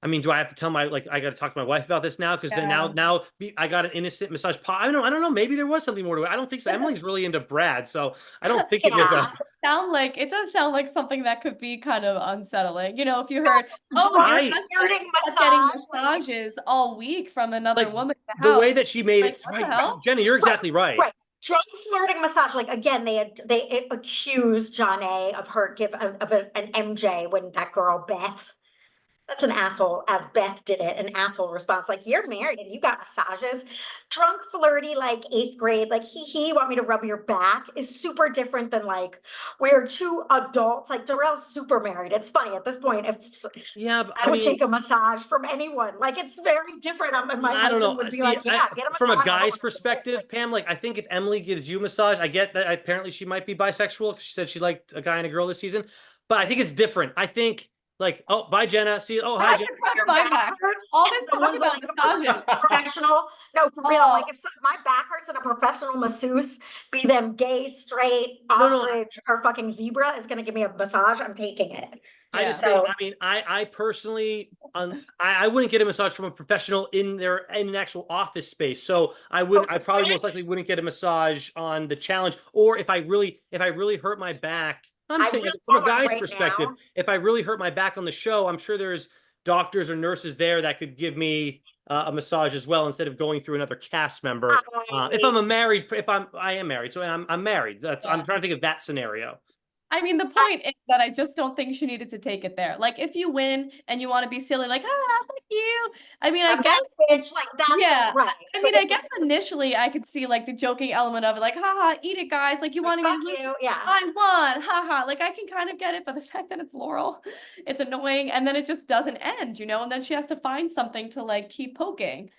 I mean, do I have to tell I got to talk to my wife about this now? Because then now I got an innocent massage. I don't know. Maybe there was something more to it. I don't think so. Emily's really into Brad, so I don't think it was it does sound like something that could be kind of unsettling. You know, if you heard, getting massages all week from another woman in the house. The way that she made it, right? Jenna, you're exactly right. Drunk flirting massage. Like, again, they accused John A of her an MJ when that girl Beth. That's an asshole, as Beth did it, an asshole response. Like, you're married and you got massages. Drunk, flirty, like 8th grade, like, you want me to rub your back is super different than like, we're two adults. Like, Darrell's super married. It's funny at this point. I would take a massage from anyone. Like, it's very different. I don't know. Would be like, get a massage. From a guy's perspective, Pam, like, I think if Emily gives you a massage, I get that apparently she might be bisexual because she said she liked a guy and a girl this season. But I think it's different. I think Like, oh, bye, Jenna. See you. Oh, I hi, had Jenna. to crack Your my back back. hurts All and this talk someone's about like massaging. professional. No, for real. Oh, Like if my back hurts and a professional masseuse, be them gay, straight, No, no, ostrich, or fucking zebra, is gonna give me a massage, I'm taking it. I yeah. just think, So I mean, I personally, I wouldn't get a massage from a professional in an actual office space. So I probably most likely wouldn't get a massage on the challenge. Or if I really hurt my back, I'm I saying will from a tell her guy's right perspective, now. if I really hurt my back on the show, I'm sure there's doctors or nurses there that could give me a massage as well instead of going through another cast member. If I'm a married, I am married, so I'm married. I'm trying to think of that scenario. I mean, the point is that I just don't think she needed to take it there. Like, if you win and you want to be silly, like, fuck you. I mean, I guess, Bitch, like that's yeah. right. I mean, I guess initially I could see like the joking element of it, like, haha, eat it, guys. Like, you wanted me to lose. Yeah. I won, haha. Like, I can kind of get it, but the fact that it's Laurel, it's annoying. And then it just doesn't end, and then she has to find something to like keep poking.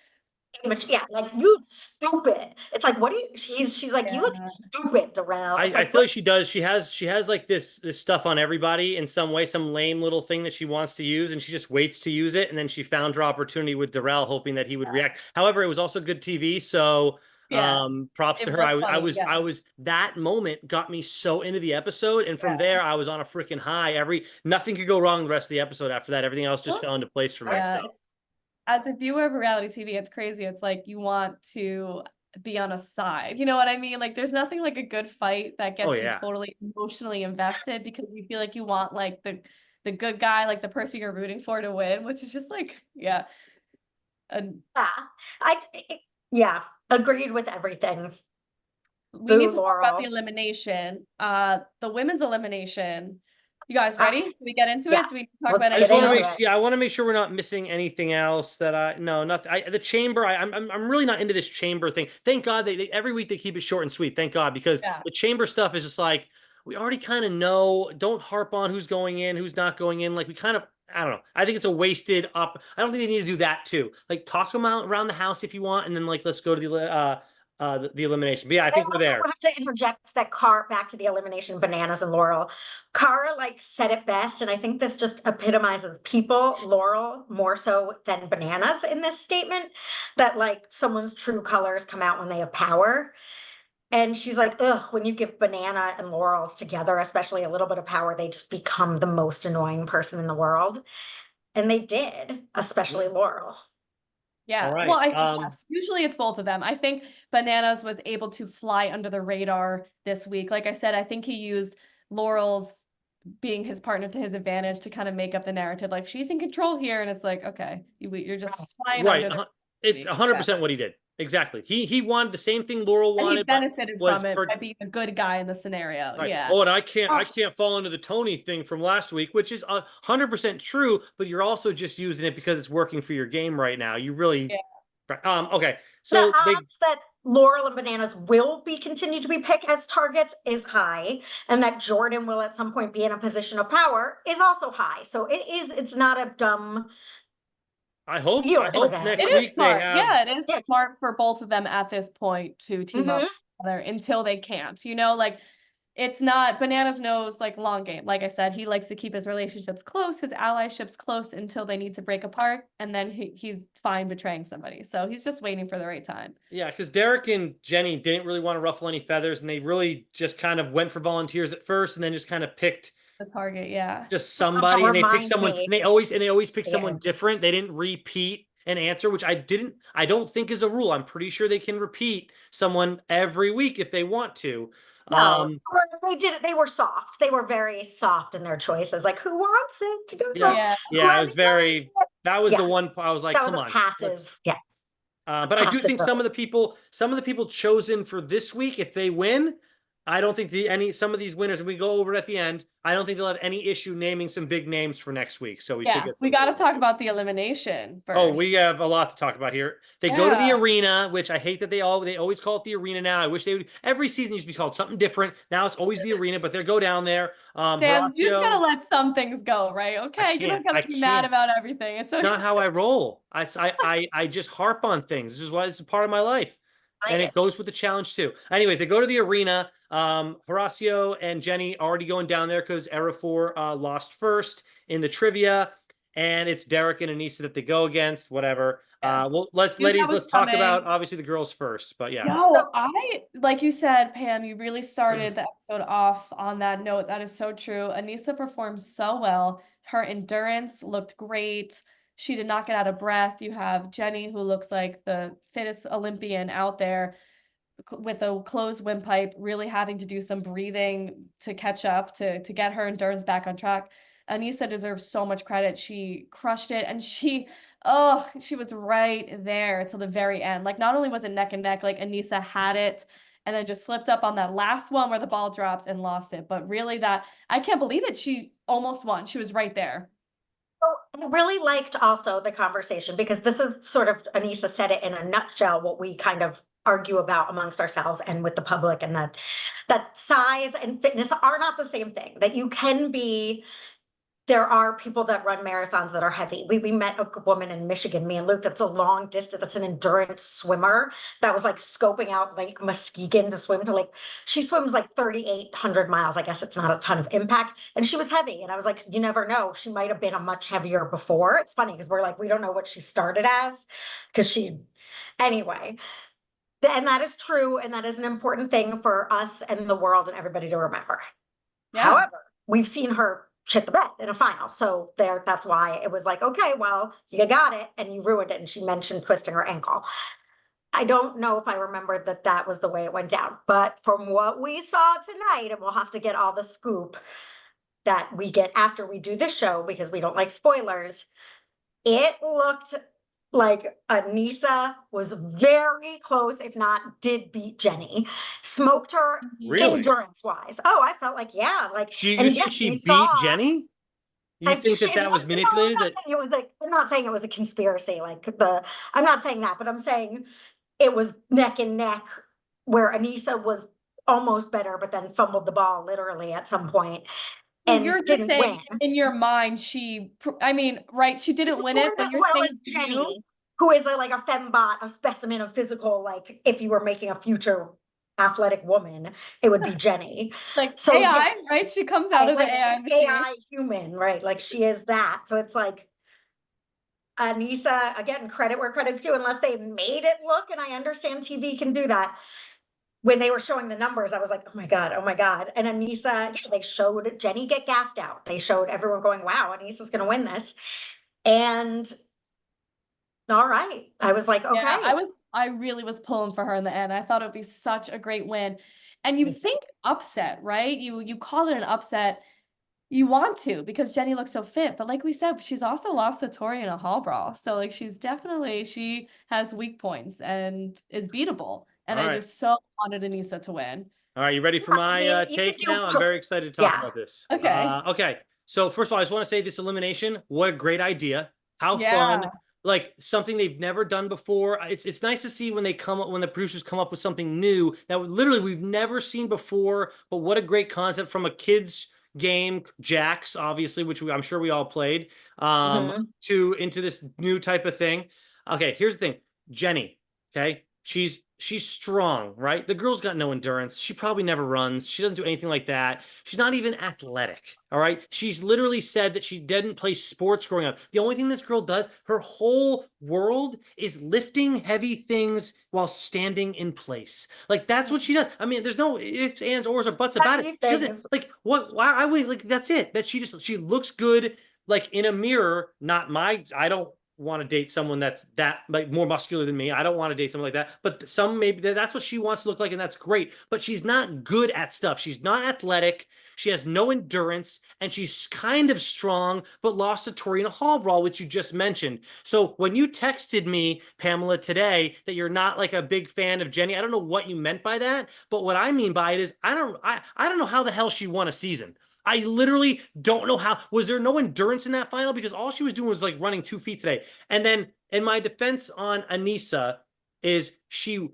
Yeah, like you stupid. It's like, what do you? She's like, you look Yeah. stupid, Darrell. I feel like she does. She has like this stuff on everybody in some way, some lame little thing that she wants to use, and she just waits to use it. And then she found her opportunity with Darrell, hoping that he would react. However, it was also good TV, so Yeah. props to It her. was funny, yes. I was that moment got me so into the episode, and from Yeah. there I was on a freaking high. Nothing could go wrong the rest of the episode after that. Everything else just fell into place for me. Yeah. So. As a viewer of reality TV, it's crazy. It's like you want to be on a side. You know what I mean? Like there's nothing like a good fight that Oh gets you yeah. totally emotionally invested because you feel like you want like the good guy, like the person you're rooting for to win, which is just like, yeah. Yeah, agreed with everything. We need to talk about the elimination. The women's elimination. You guys ready? Can we get into it? Do we talk about I just want to into make I want to make sure we're not missing anything else that no, nothing. The chamber, I'm really not into this chamber thing. Thank God they every week they keep it short and sweet. Thank God, because the chamber stuff is just like we already kind of know. Don't harp on who's going in, who's not going in. Like we kind of, I don't know. I think it's a wasted up. I don't think they need to do that too. Like talk them out around the house if you want, and then like let's go to the elimination. But yeah, I think we're there. I have to interject that back to the elimination, Bananas and Laurel. Cara like said it best, and I think this just epitomizes people, Laurel more so than Bananas in this statement, that like someone's true colors come out when they have power. And she's like, ugh, when you give Banana and Laurel's together, especially a little bit of power, they just become the most annoying person in the world. And they did, especially Laurel. Yeah. Right. Well, I think yes. Usually it's both of them. I think Bananas was able to fly under the radar this week. Like I said, I think he used Laurel's being his partner to his advantage to kind of make up the narrative. Like she's in control here, and it's like, okay, you're just flying under the. It's 100% what he did. Exactly. He wanted the same thing Laurel wanted. And he benefited from it by being a good guy in the scenario. Right. Yeah. Oh, and I can't fall into the Tony thing from last week, which is 100% true, but you're also just using it because it's working for your game right now. You really okay. So the odds that Laurel and Bananas will continue to be picked as targets is high, and that Jordan will at some point be in a position of power is also high. So it's not a dumb. I hope next it week is smart. they have. Yeah, it is smart for both of them at this point to team up together until they can't. Like it's not Bananas knows like long game. Like I said, he likes to keep his relationships close, his allyships close until they need to break apart, and then he's fine betraying somebody. So he's just waiting for the right time. Yeah, because Derek and Jenny didn't really want to ruffle any feathers, and they really just kind of went for volunteers at first, and then just kind of picked the target, just somebody, and they pick someone, and they always pick someone different. They didn't repeat an answer, which I don't think is a rule. I'm pretty sure they can repeat someone every week if they want to. No, they did it. They were soft. They were very soft in their choices. Like, who wants it to go? Yeah, it was very. That was the one I was like, that was come a on, passive. Yeah. But I do think some of the people chosen for this week, if they win, I don't think some of these winners, when we go over it at the end, I don't think they'll have any issue naming some big names for next week. So we should get we got to talk about the elimination first. Oh, we have a lot to talk about here. They go to the arena, which I hate that they always call it the arena now. I wish they would. Every season used to be called something different. Now it's always the arena, but they go down there. Sam, you just gotta let some things go, right? Okay, you don't gotta be mad about everything. It's not how I roll. I just harp on things. This is part of my life. And it goes with the challenge too. Anyways, they go to the arena. Horacio and Jenny already going down there because Era 4 lost first in the trivia, and it's Derek and Anissa that they go against. Whatever. Yes. Well, Knew that was let's talk coming. about obviously the girls first, but yeah. No, like you said, Pam, you really started the episode off on that note. That is so true. Anissa performed so well. Her endurance looked great. She did not get out of breath. You have Jenny, who looks like the fittest Olympian out there with a closed windpipe, really having to do some breathing to catch up to get her endurance back on track. Anissa deserves so much credit. She crushed it, and she was right there till the very end. Like, not only was it neck and neck, like Anissa had it and then just slipped up on that last one where the ball dropped and lost it. But really, that I can't believe it. She almost won. She was right there. I really liked also the conversation, because this is sort of, Anissa said it in a nutshell, what we kind of argue about amongst ourselves and with the public, and that size and fitness are not the same thing. That you can be, there are people that run marathons that are heavy. We met a woman in Michigan, me and Luke, that's a long distance, that's an endurance swimmer that was like scoping out Lake Muskegon to swim to, like, she swims like 3,800 miles. I guess it's not a ton of impact. And she was heavy. And I was like, you never know. She might have been a much heavier before. It's funny because we're like, we don't know what she started as, because anyway. And that is true. And that is an important thing for us and the world and everybody to remember. Yeah. However, we've seen her shit the bed in a final. So that's why it was like, okay, well, you got it and you ruined it. And she mentioned twisting her ankle. I don't know if I remembered that was the way it went down, but from what we saw tonight, and we'll have to get all the scoop that we get after we do this show, because we don't like spoilers, it looked like Anissa was very close, if not did beat Jenny, smoked her Really? endurance wise. Oh, I felt like, yeah, like, You and think yes, she we beat saw, Jenny? You think that was manipulated? I'm not saying it was a conspiracy. I'm not saying that, but I'm saying it was neck and neck, where Anissa was almost better, but then fumbled the ball literally at some point. And you're just didn't saying win. in your mind, right, she didn't win it, but you're saying Jenny, who is like a fembot, a specimen of physical, like, if you were making a future athletic woman, it would be Jenny. Like, so AI, yes, right? She comes out of the AI machine. AI human, right? Like, she is that. So it's like, Anissa, again, credit where credit's due, unless they made it look, and I understand TV can do that. When they were showing the numbers, I was like, oh my God, oh my God. And Anissa, yeah, they showed Jenny get gassed out. They showed everyone going, wow, Anissa's going to win this. And all right. I was like, okay. Yeah, I really was pulling for her in the end. I thought it would be such a great win. And you think upset, right? You call it an upset. You want to, because Jenny looks so fit. But like we said, she's also lost to Tori in a hall brawl. So like, she has weak points and is beatable. And I just so wanted Anissa to win. All right, you ready for my take now? I'm very excited to talk about this. Okay. Okay. So first of all, I just want to say this elimination, what a great idea. How fun. Like, something they've never done before. It's nice to see when the producers come up with something new that literally we've never seen before. But what a great concept from a kid's game, Jax, obviously, which I'm sure we all played, into this new type of thing. Okay, here's the thing. Jenny, okay? She's strong, right? The girl's got no endurance. She probably never runs. She doesn't do anything like that. She's not even athletic, all right? She's literally said that she didn't play sports growing up. The only thing this girl does, her whole world is lifting heavy things while standing in place. Like, that's what she does. I mean, there's no ifs, ands, ors, or buts about it. Doesn't, like, what? Why? I would, like, that's it. That she looks good, like, in a mirror. I don't want to date someone that's that, like, more muscular than me. I don't want to date someone like that. But maybe that's what she wants to look like, and that's great. But she's not good at stuff. She's not athletic. She has no endurance, and she's kind of strong, but lost to Tori in a hall brawl, which you just mentioned. So when you texted me, Pamela, today that you're not like a big fan of Jenny, I don't know what you meant by that. But what I mean by it is I don't know how the hell she won a season. I literally don't know how. Was there no endurance in that final? Because all she was doing was like running 2 feet today. And then in my defense on Anissa is she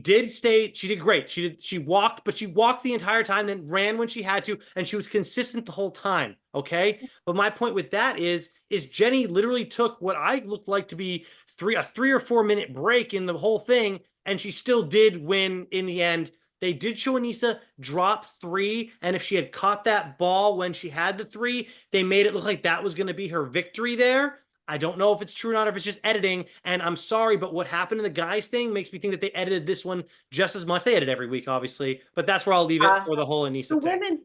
did great. She walked the entire time, then ran when she had to, and she was consistent the whole time. Okay. But my point with that is Jenny literally took what I looked like to be a 3 or 4 minute break in the whole thing, and she still did win in the end. They did show Anissa drop 3, and if she had caught that ball when she had the 3, they made it look like that was going to be her victory there. I don't know if it's true or not, if it's just editing, and I'm sorry, but what happened in the guys thing makes me think that they edited this one just as much. They edit every week, obviously, but that's where I'll leave it for the whole Anissa thing.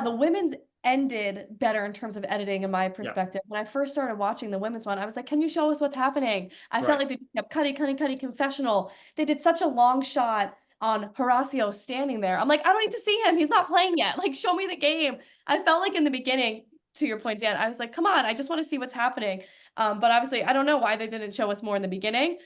The women's ended better in terms of editing, in my perspective. When I first started watching the women's one, I was like, can you show us what's happening? I felt like they kept cutting confessional. They did such a long shot on Horacio standing there. I'm like, I don't need to see him. He's not playing yet. Like, show me the game. I felt like in the beginning, to your point, Dan, I was like, come on, I just want to see what's happening. But obviously, I don't know why they didn't show us more in the beginning.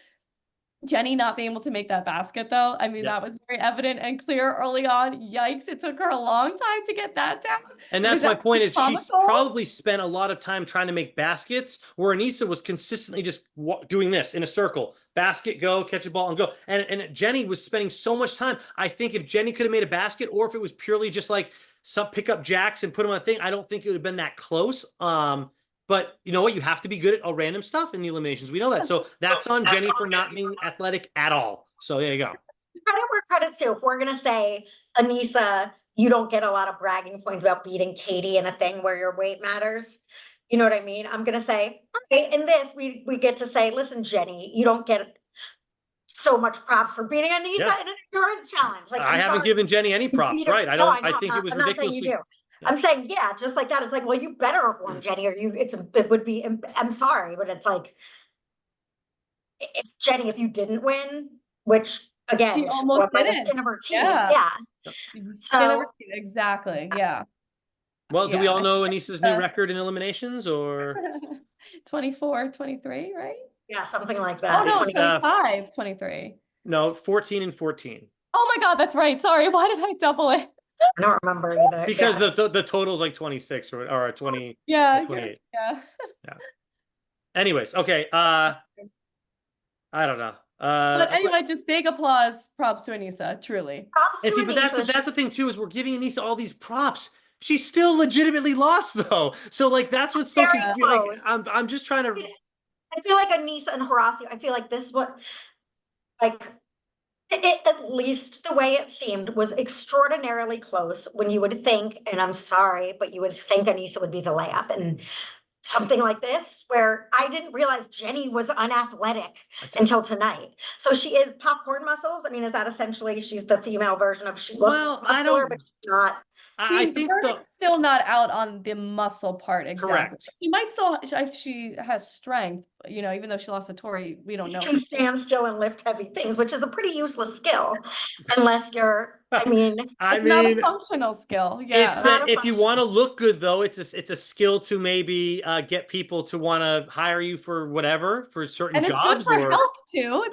Jenny not being able to make that basket, though, I mean, that was very evident and clear early on. Yikes, it took her a long time to get that down. And that's my point, is she's probably spent a lot of time trying to make baskets, where Anissa was consistently just doing this in a circle. Basket, go, catch a ball, and go. And Jenny was spending so much time. I think if Jenny could have made a basket, or if it was purely just like some pick up jacks and put them on a thing, I don't think it would have been that close. But you know what? You have to be good at all random stuff in the eliminations. We know that. So that's on Jenny for not being athletic at all. So there you go. Credit where credit's due. If we're going to say, Anissa, you don't get a lot of bragging points about beating Katie in a thing where your weight matters. You know what I mean? I'm going to say, okay, in this, we get to say, listen, Jenny, you don't get so much props for beating Anissa in an endurance challenge. Like, I haven't given Jenny any props, right? I think it was ridiculous. I'm saying, yeah, just like that. It's like, well, you better have won, Jenny, or it would be, I'm sorry, but it's like, if Jenny, if you didn't win, which again, she almost by the skin of her teeth, yeah. So exactly, yeah. Well, do we all know Anissa's new record in eliminations, or 24, 23, right? Yeah, something like that. Oh no, 25, 23. No, 14 and 14. Oh my God, that's right. Sorry, why did I double it? I don't remember either. Because the total's like 26 or 20. Yeah, 28. Yeah. Anyways, okay. I don't know. But anyway, just big applause, props to Anissa, truly. But that's the thing too, is we're giving Anissa all these props. She still legitimately lost though. So like that's what's so confusing. Like, I'm just trying to. I feel like Anissa and Horacio, I feel like this what like it, at least the way it seemed, was extraordinarily close, when you would think, and I'm sorry, but you would think Anissa would be the layup, and something like this, where I didn't realize Jenny was unathletic until tonight. So she is popcorn muscles. I mean, is that essentially she's the female version of, she looks muscular, but she's not. I think the verdict's still not out on the muscle part exactly. Correct. She might still, she has strength, you know, even though she lost to Tori, we don't know. She can stand still and lift heavy things, which is a pretty useless skill, unless you're, it's not a functional skill. Yeah. If you want to look good though, it's a skill to maybe get people to want to hire you for whatever, for certain jobs. It's good for health too.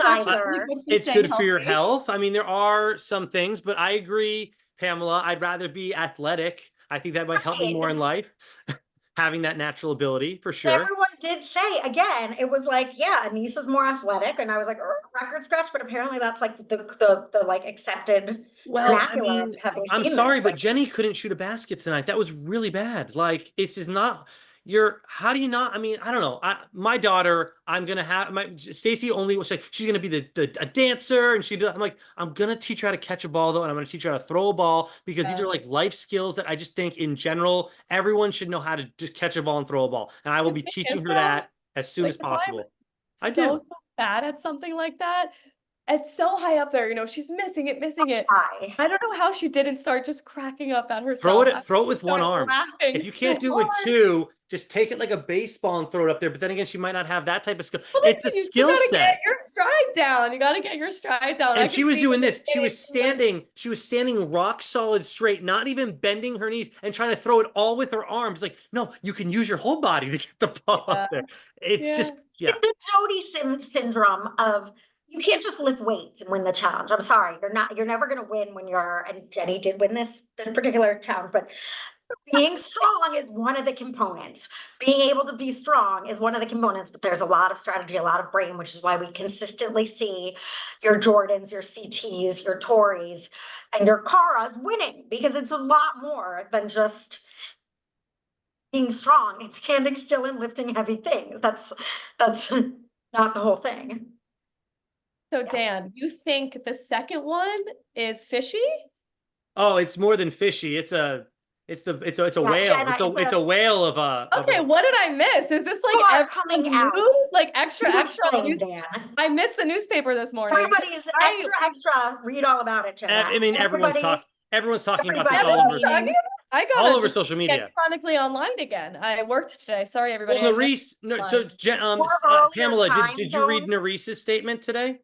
It's good for your health. I mean, there are some things, but I agree, Pamela, I'd rather be athletic. I think that might help me more in life, having that natural ability, for sure. Everyone did say, again, it was like, yeah, Anissa's more athletic, and I was like, record scratch, but apparently that's like the like accepted vernacular of having seen I'm sorry, this. but Jenny couldn't shoot a basket tonight. That was really bad. Like, it's just not. How do you not? I mean, I don't know. My daughter, I'm gonna have Stacy only will say she's gonna be a dancer, and I'm like, I'm gonna teach her how to catch a ball though, and I'm gonna teach her how to throw a ball, because these are like life skills that I just think in general everyone should know how to just catch a ball and throw a ball, and I will be teaching her that as soon as possible. I do. So bad at something like that. It's so high up there, you know, she's missing it. I don't know how she didn't start just cracking up at herself. Throw it with one arm. If you can't do it with two, just take it like a baseball and throw it up there. But then again, she might not have that type of skill. Well, it's a skill set. Get your stride down. You got to get your stride down. And she was doing this. She was standing rock solid straight, not even bending her knees, and trying to throw it all with her arms. Like, no, you can use your whole body to get the ball up there. It's just, It's the Tony syndrome of, you can't just lift weights and win the challenge. I'm sorry, you're never going to win when and Jenny did win this particular challenge, but being strong is one of the components. Being able to be strong is one of the components, but there's a lot of strategy, a lot of brain, which is why we consistently see your Jordans, your CTs, your Tories, and your Karas winning, because it's a lot more than just being strong. It's standing still and lifting heavy things. That's not the whole thing. So Dan, you think the second one is fishy? Oh, it's more than fishy. It's a Yeah, whale. Jenna, It's a whale of a Okay, what did I miss? Is this You like are everyone's coming out. news? Like extra, You extra on the explain, news? Dan. I missed the newspaper this morning. Everybody's I extra. Read all about it, Jenna. I mean, everyone's talking about this all everybody over talking about it? I all gotta over just social get media. chronically online again. I worked today. Sorry, everybody. Well, I missed More earlier Pamela, time did you read zone. Nerese's statement today?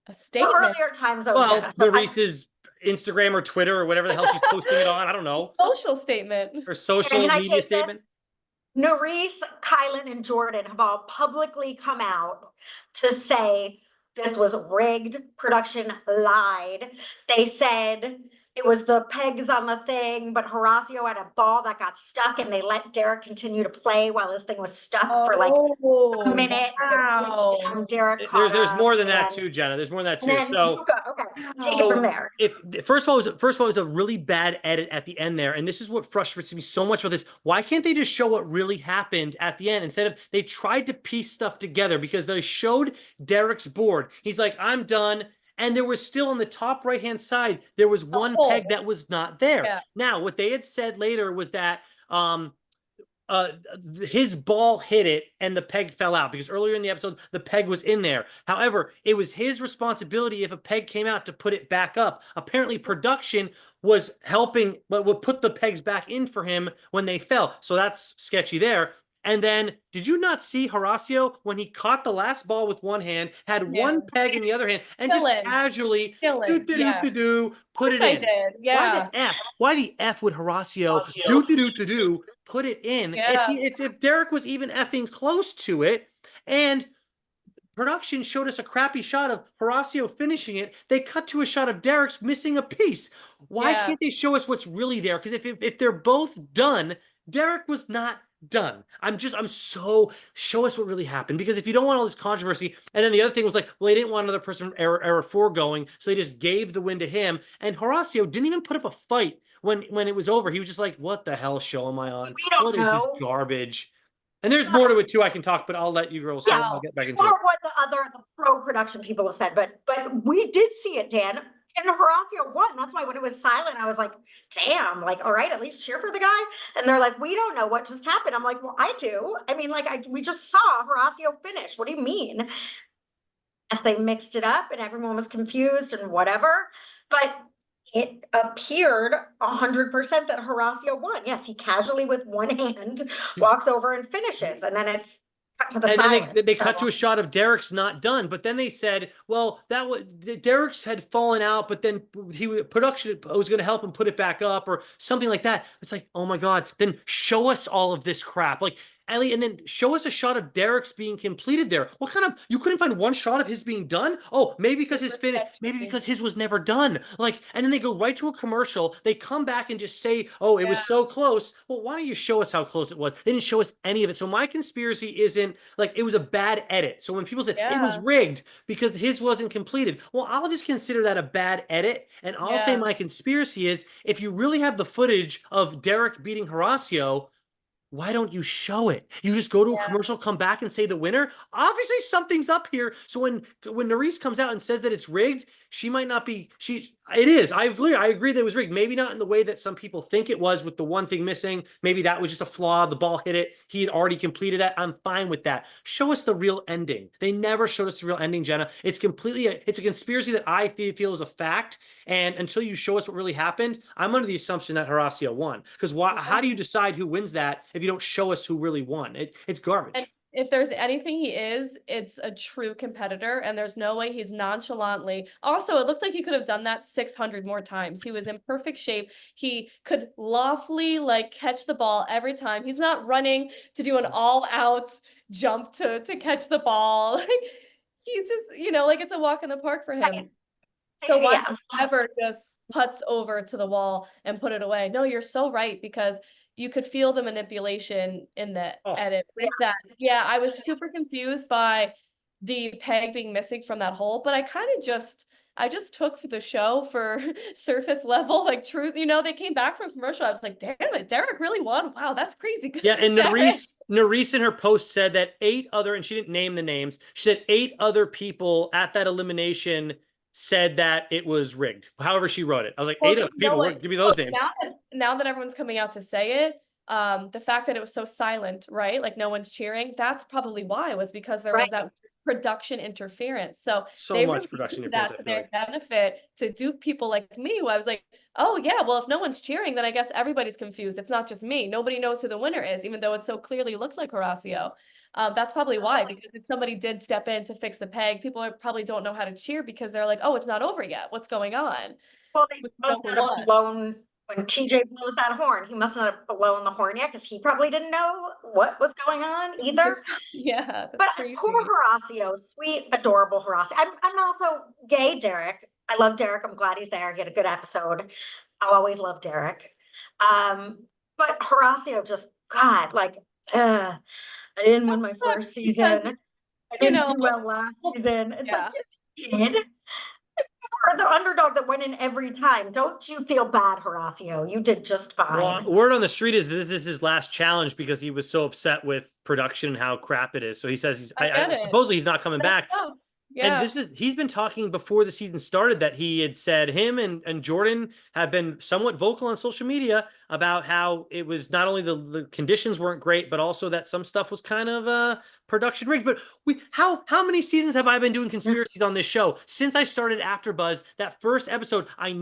a More statement. earlier time zone, Well, Jenna. So Nerese's Instagram or Twitter or whatever the hell she's posting it on. I don't A know. social statement. Her and social can I media take statement. this? Nerese, Kylan, and Jordan have all publicly come out to say this was rigged. Production lied. They said it was the pegs on the thing, but Horacio had a ball that got stuck and they let Derek continue to play while his thing was stuck for like a minute. Wow. Which Derek There's caught more up, than that and too, Jenna. There's more than that and too. then So Luca, okay, take it So from there. if first of all, it was a really bad edit at the end there, and this is what frustrates me so much about this. Why can't they just show what really happened at the end instead of they tried to piece stuff together because they showed Derek's board. He's like, I'm done. And there was still on the top right hand side, there was one peg that was not there. Yeah. Now, what they had said later was that uh, his ball hit it and the peg fell out because earlier in the episode the peg was in there. However, it was his responsibility if a peg came out to put it back up. Apparently production was helping but would put the pegs back in for him when they fell. So that's sketchy there. And then did you not see Horacio when he caught the last ball with one hand, had one peg in the other hand, and just casually put it in? Yeah. Why the F? Why the F would Horacio put it in if Derek was even effing close to it? And production showed us a crappy shot of Horacio finishing it. They cut to a shot of Derek's missing a piece. Why can't they show us what's really there? Because if they're both done, Derek was not done. Show us what really happened, because if you don't want all this controversy, and then the other thing was like, well, they didn't want another person error foregoing, so they just gave the win to him. And Horacio didn't even put up a fight when it was over. He was just like, what the hell show am I on? What is this garbage? And there's more to it too. I can talk, but I'll let you girls. Yeah, I'll get back into it. what the pro production people have said, but we did see it, Dan. And Horacio won. That's why when it was silent, I was like, damn, like, all right, at least cheer for the guy. And they're like, we don't know what just happened. I'm like, well, I do. I mean, like, we just saw Horacio finish. What do you mean? As they mixed it up and everyone was confused and whatever. But it appeared 100% that Horacio won. Yes, he casually with one hand walks over and finishes. And then it's cut to the side. And then they cut to a shot of Derek's not done, but then they said, well, that was Derek's had fallen out, but then production was going to help him put it back up or something like that. It's like, oh my God, then show us all of this crap. Like, Ellie, and then show us a shot of Derek's being completed there. What kind of, you couldn't find one shot of his being done? Oh, maybe because maybe because his was never done. Like, and then they go right to a commercial. They come back and just say, oh, it was so close. Well, why don't you show us how close it was? They didn't show us any of it. So my conspiracy isn't like it was a bad edit. So when people say it was rigged because his wasn't completed, well, I'll just consider that a bad edit. And I'll say my conspiracy is if you really have the footage of Derek beating Horacio, why don't you show it? You just go to a commercial, come back and say the winner. Obviously something's up here. So when Nerese comes out and says that it's rigged, she might not be, it is. I agree that it was rigged. Maybe not in the way that some people think it was with the one thing missing. Maybe that was just a flaw. The ball hit it. He had already completed that. I'm fine with that. Show us the real ending. They never showed us the real ending, Jenna. It's it's a conspiracy that I feel is a fact. And until you show us what really happened, I'm under the assumption that Horacio won. Because how do you decide who wins that if you don't show us who really won? It's garbage. And if there's anything he is, it's a true competitor, and there's no way he's nonchalantly. Also, it looked like he could have done that 600 more times. He was in perfect shape. He could lawfully like catch the ball every time. He's not running to do an all-out jump to catch the ball. Like, he's just, like it's a walk in the park for him. So why ever just putts over to the wall and put it away? No, you're so right, because you could feel the manipulation in the edit with that. Yeah, I was super confused by the peg being missing from that hole, but I just took the show for surface level, like truth. They came back from commercial. I was like, damn it, Derek really won. Wow, that's crazy. Good and Nerese in her post said that 8 other, and she didn't name the names, she said 8 other people at that elimination said that it was rigged. However she wrote it. I was like, Well, Ada, 'cause you know people, what? give me those Look, names. now that everyone's coming out to say it, the fact that it was so silent, right? Like no one's cheering, that's probably why, was because there was Right. that production interference. So So they much really production used interference, that I to feel their like. benefit to dupe people like me, who I was like, oh yeah, well, if no one's cheering, then I guess everybody's confused. It's not just me. Nobody knows who the winner is, even though it so clearly looked like Horacio. That's probably why, because if somebody did step in to fix the peg, probably don't know how to cheer because they're like, oh, it's not over yet. What's going on? Well, they With must number not have one. blown when TJ blows that horn. He must not have blown the horn yet because he probably didn't know what was going on either. Yeah, But that's crazy. poor Horacio, sweet, adorable Horacio. I'm also yay, Derek. I love Derek. I'm glad he's there. He had a good episode. I'll always love Derek. But Horacio just, God, like, I didn't win my first season. I didn't do well last season. It's like, yeah. yes, you did. You were the underdog that went in every time. Don't you feel bad, Horacio? You did just Well, fine. word on the street is this is his last challenge because he was so upset with production and how crap it is. So he says supposedly he's not coming back. And Yeah. he's been talking before the season started that he had said him and Jordan have been somewhat vocal on social media about how it was not only the conditions weren't great, but also that some stuff was kind of production rigged. But how many seasons have I been doing conspiracies on this show? Since I started AfterBuzz, that first episode, I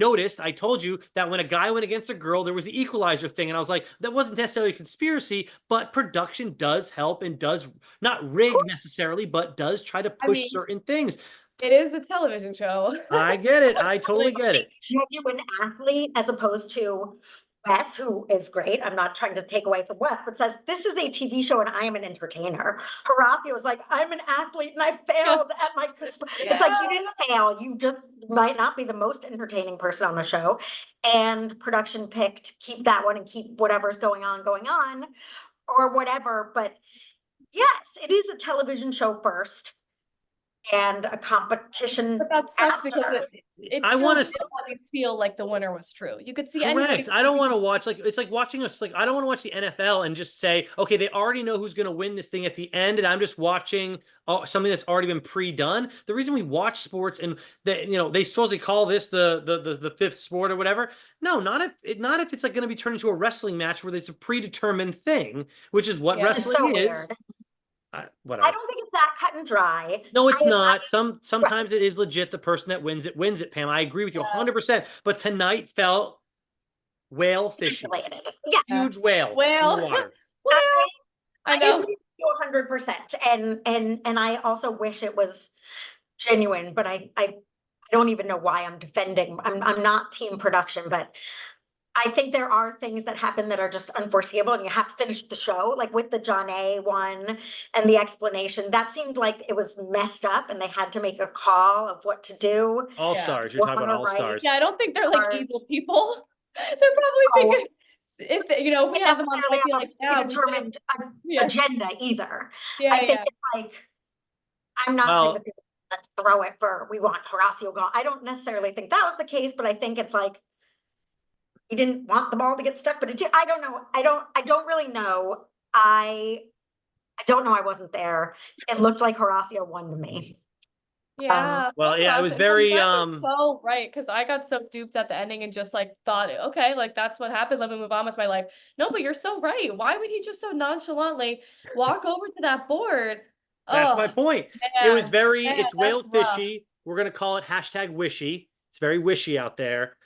told you that when a guy went against a girl, there was the equalizer thing. And I was like, that wasn't necessarily a conspiracy, but production does help and does not rig necessarily, but does try to push certain things. It is a television show. I get it. I totally get it. Genuine athlete as opposed to Wes, who is great. I'm not trying to take away from Wes, but says this is a TV show and I am an entertainer. Horacio was like, I'm an athlete and I failed at my. It's like you didn't fail. You just might not be the most entertaining person on the show. And production picked keep that one and keep whatever's going on or whatever. But yes, it is a television show first and a competition. But that sucks because after. it I still want did let me feel like the winner was true. You could see anybody. Correct. I don't want to watch it's like watching us I don't want to watch the NFL and just say, okay, they already know who's going to win this thing at the end, and I'm just watching something that's already been pre-done. The reason we watch sports and they supposedly call this the fifth sport or whatever. No, not if it's like going to be turned into a wrestling match where it's a predetermined thing, which is what wrestling is. Weird. Whatever. I don't think it's that cut and dry. No, it's not. Sometimes it is legit. The person that wins it, Pam. I agree with you 100%. But tonight felt whale fishing. Yeah. Huge whale in the water. I know. agree with you 100%. And I also wish it was genuine, but I don't even know why I'm defending. I'm not team production, but I think there are things that happen that are just unforeseeable and you have to finish the show, like with the John A one and the explanation. That seemed like it was messed up and they had to make a call of what to do. All stars. You're talking about all stars. Yeah, I don't think they're like evil people. They're probably thinking, if we have them on a determined agenda either. Yeah, I think it's like, I'm not saying that let's throw it we want Horacio gone. I don't necessarily think that was the case, but I think it's like, he didn't want the ball to get stuck, but I don't know. I don't really know. I don't know. I wasn't there. It looked like Horacio won to me. Yeah. Well, yeah, it was very so right, because I got so duped at the ending and just like thought, okay, like that's what happened. Let me move on with my life. No, but you're so right. Why would he just so nonchalantly walk over to that board? That's my point. It was it's whale fishy. We're gonna call it #wishy. It's very wishy out there.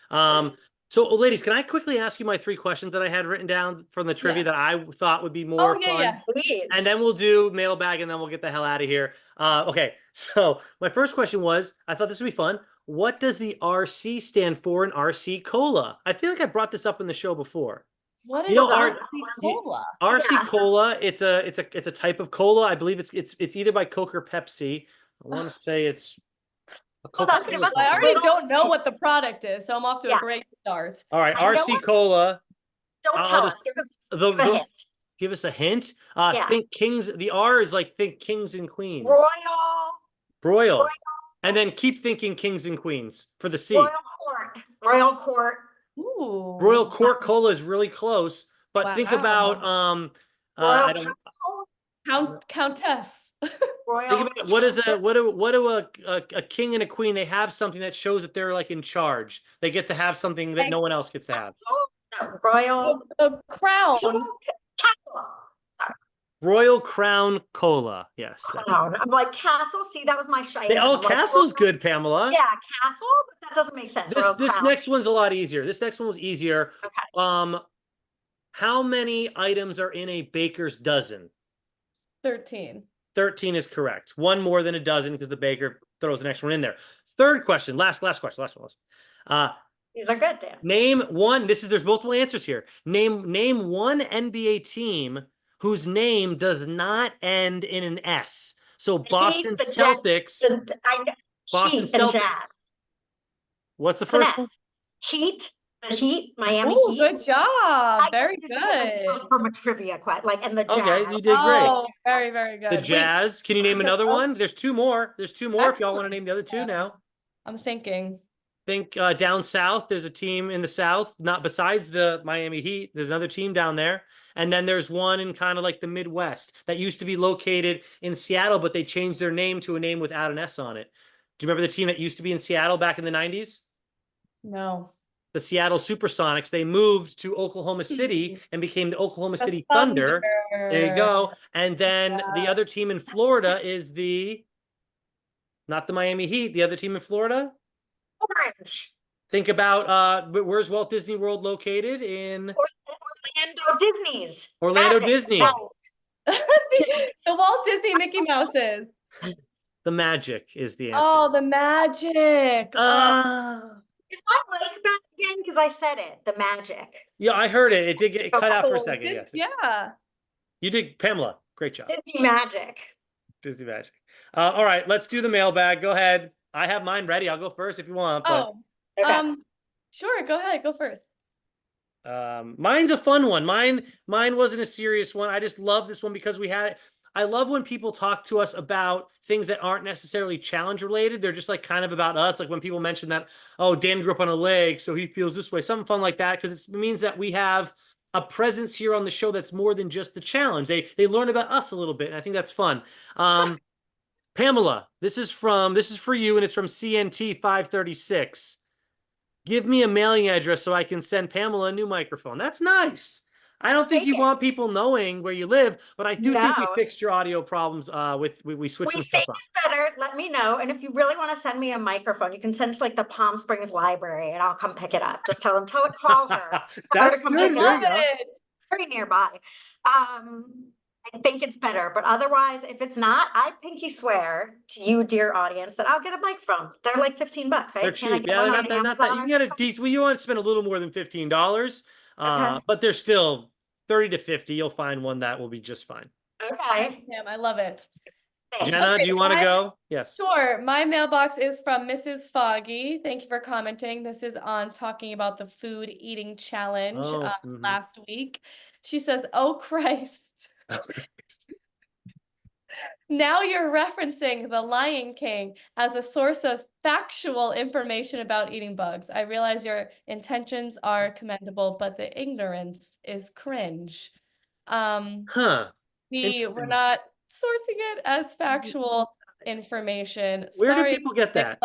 So, ladies, can I quickly ask you my 3 questions that I had written down from the trivia that I thought would be more fun? Yeah. Please. And then we'll do mailbag, and then we'll get the hell out of here. Okay, so my first question was, I thought this would be fun. What does the RC stand for in RC Cola? I feel like I brought this up in the show before. What is RC Cola? RC Cola. It's a type of cola. I believe it's either by Coke or Pepsi. I want to say it's. I already don't know what the product is, so I'm off to a great start. All right, RC Cola. Don't tell us. Give us a hint. Think kings. The R is like think kings and queens. Broil. And then keep thinking kings and queens for the C. Royal Court. Ooh. Royal Court Cola is really close, but think about I don't. Countess. Royal. Think about it. What do a king and a queen? They have something that shows that they're like in charge. They get to have something that no one else gets to have. No, royal. The crown. Castle. Royal Crown Cola. Yes. That's Crown. I'm like castle. See, that was my Cheyenne. Oh, I'm like, castle's good, Pamela. Yeah, castle, but that doesn't make sense. This next one's a lot easier. This next one was easier. Okay. How many items are in a baker's dozen? 13. 13 is correct. One more than a dozen because the baker throws an extra one in there. Third question, last question. These are good, Dan. Name one. There's multiple answers here. Name one NBA team whose name does not end in an S. So Boston Celtics. Boston Celtics. What's the first one? Heat. The Heat, Miami Ooh, Heat. Good job. Very good. From a trivia question, like, and the Jazz. Okay, you did great. Oh, very, very good. The Jazz. Can you name another one? There's two more. There's two more if y'all want to name the other two now. I'm thinking. Think down south, there's a team in the south, not besides the Miami Heat. There's another team down there. And then there's one in kind of like the Midwest that used to be located in Seattle, but they changed their name to a name without an S on it. Do you remember the team that used to be in Seattle back in the 90s? No. The Seattle Supersonics. They moved to Oklahoma City and became the Oklahoma City Thunder. There you go. And then the other team in Florida is not the Miami Heat, the other team in Florida. Orange. Think about where's Walt Disney World located? In Orlando Disney's. Orlando Disney. The Walt Disney Mickey Mouses. The Magic is the answer. Oh, the Magic. Is my mic back again? Because I said it. The Magic. Yeah, I heard it. It did get cut out for a second. Yes. Yeah. You did, Pamela. Great job. Disney Magic. Disney Magic. All right, let's do the mailbag. Go ahead. I have mine ready. I'll go first if you want. But... Sure. Go ahead. Go first. Mine's a fun one. Mine wasn't a serious one. I just love this one because I love when people talk to us about things that aren't necessarily challenge related. They're just like kind of about us. Like when people mention that, oh, Dan grew up on a lake, so he feels this way. Something fun like that, because it means that we have a presence here on the show that's more than just the challenge. They learn about us a little bit, and I think that's fun. Pamela, this is for you, and it's from CNT 536. Give me a mailing address so I can send Pamela a new microphone. That's nice. I don't think you want people knowing where you live, but I do think we fixed your audio problems we switched some stuff up. It's better. Let me know. And if you really want to send me a microphone, you can send to like the Palm Springs Library and I'll come pick it up. Just tell her, call her. That's good. Very nearby. I think it's better, but otherwise, if it's not, I pinky swear to you, dear audience, that I'll get a microphone. They're like $15, right? They're cheap. Yeah, they're not that. You can get a decent. Well, you want to spend a little more than $15, but they're still 30 to 50. You'll find one that will be just fine. Okay, Damn, I love it. thanks. Jenna, do you want to go? Yes. Sure. My mailbox is from Mrs. Foggy. Thank you for commenting. This is on talking about the food eating challenge last week. She says, "Oh Christ." Now you're referencing The Lion King as a source of factual information about eating bugs. I realize your intentions are commendable, but the ignorance is cringe. We're not sourcing it as factual information. Where do people get that?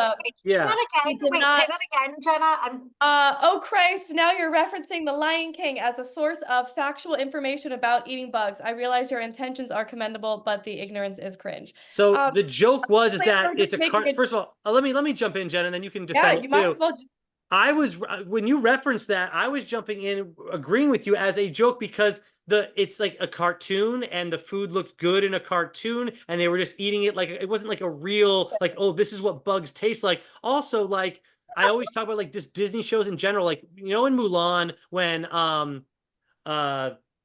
Yeah. Wait, say that again, Jenna. Oh Christ, now you're referencing The Lion King as a source of factual information about eating bugs. I realize your intentions are commendable, but the ignorance is cringe. So the joke was that it's a cart. First of all, let me jump in, Jenna, and then you can defend it too. Might as well when you referenced that, I was jumping in, agreeing with you as a joke because it's like a cartoon and the food looked good in a cartoon and they were just eating it like it wasn't like a real like, oh, this is what bugs taste like. Also, like I always talk about like just Disney shows in general, like in Mulan when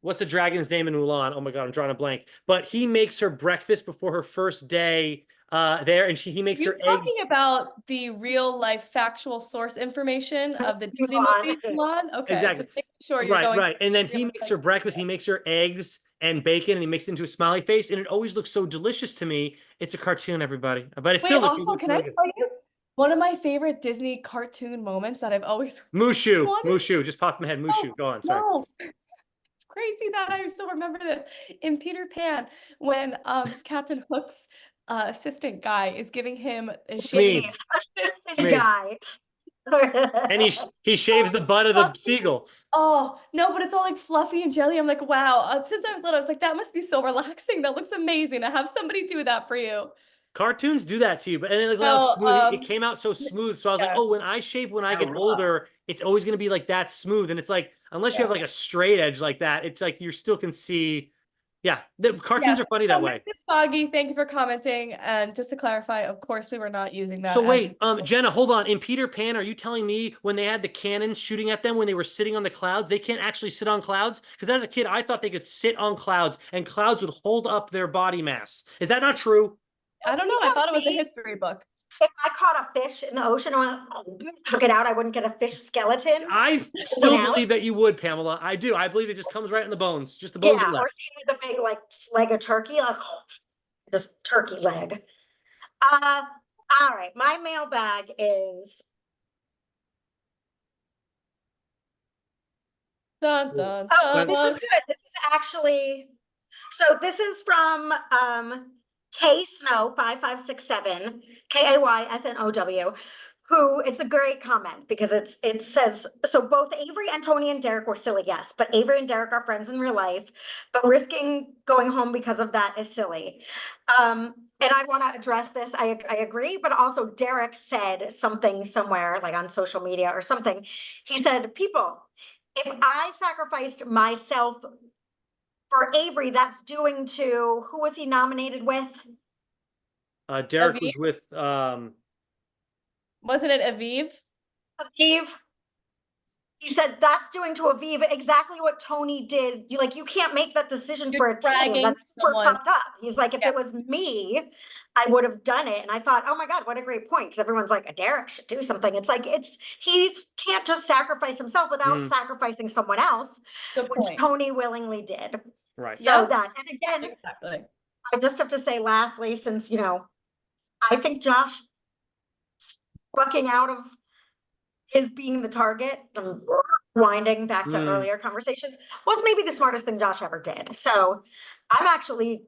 what's the dragon's name in Mulan? Oh my god, I'm drawing a blank. But he makes her breakfast before her first day there, and he makes her eggs. You're talking about the real life factual source information of the Disney movie Mulan? Okay, exactly. Just making sure you're going right. And then he makes her breakfast. He makes her eggs and bacon, and he makes it into a smiley face, and it always looks so delicious to me. It's a cartoon, everybody, but it's still. Also, can I tell you one of my favorite Disney cartoon moments that I've always Mushu just popped in my head. Mushu, go on. Sorry. No. It's crazy that I still remember this. In Peter Pan, when Captain Hook's assistant guy is giving him a Smee. Guy. And he shaves the butt of the seagull. Oh, no, but it's all like fluffy and jelly. I'm like, wow. Since I was little, I was like, that must be so relaxing. That looks amazing to have somebody do that for you. Cartoons do that to you, but and look how No, smooth it came out, so smooth. So I was like, yeah. oh, when I shave when I get older, it's always gonna be like that smooth. And it's like, unless you have like a straight edge like that, it's like you still can see. Yeah, the cartoons are funny that way. Mrs. Foggy, thank you for commenting. And just to clarify, of course, we were not using that. So wait, Jenna, hold on. In Peter Pan, are you telling me when they had the cannons shooting at them when they were sitting on the clouds, they can't actually sit on clouds? Because as a kid, I thought they could sit on clouds and clouds would hold up their body mass. Is that not true? I don't know. I thought it was a history book. If I caught a fish in the ocean and took it out, I wouldn't get a fish skeleton. I still believe that you would, Pamela. I do. I believe it just comes right in the bones. Just the bones are left. Or see with a big like leg of turkey, like just turkey leg. All right. My mailbag is Dun, dun, oh, dun, this is good. This is actually this is from K Snow 5567 KAYSNOW, who it's a great comment because it says so both Avery and Tony and Derek were silly guests, but Avery and Derek are friends in real life, but risking going home because of that is silly. And I want to address this. I agree, but also Derek said something somewhere like on social media or something. He said, people, if I sacrificed myself for Avery, that's doing to who was he nominated with? Derek Aviv? was with Wasn't it Aviv? Aviv. He said that's doing to Aviv exactly what Tony did. You can't make that decision for a team. That's super fucked up. He's like, if it was me, I would have done it. And I thought, oh my God, what a great point. Because everyone's like, Derek should do something. It's like he can't just sacrifice himself without sacrificing someone else, which Tony willingly did. Right. So that, and again, exactly. I just have to say lastly, since I think Josh bucking out of his being the target, winding back to earlier conversations, was maybe the smartest thing Josh ever did. So I'm actually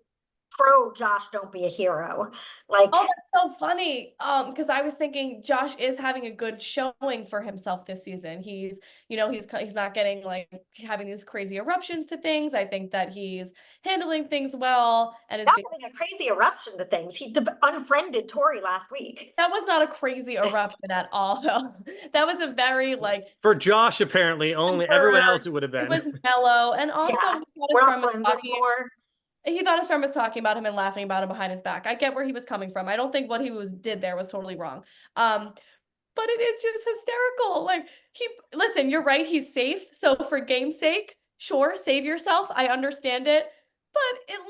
pro Josh, don't be a hero. Like, oh, that's so funny. Because I was thinking Josh is having a good showing for himself this season. He's not getting like having these crazy eruptions to things. I think that he's handling things well and is not having a crazy eruption to things. He unfriended Tori last week. That was not a crazy eruption at all, though. That was a very like for Josh, apparently only everyone else it would have been. It was mellow, and also we're not friends anymore. He thought his friend was talking about him and laughing about him behind his back. I get where he was coming from. I don't think what he did there was totally wrong. But it is just hysterical. Like listen, you're right. He's safe. So for game's sake, sure, save yourself. I understand it, but it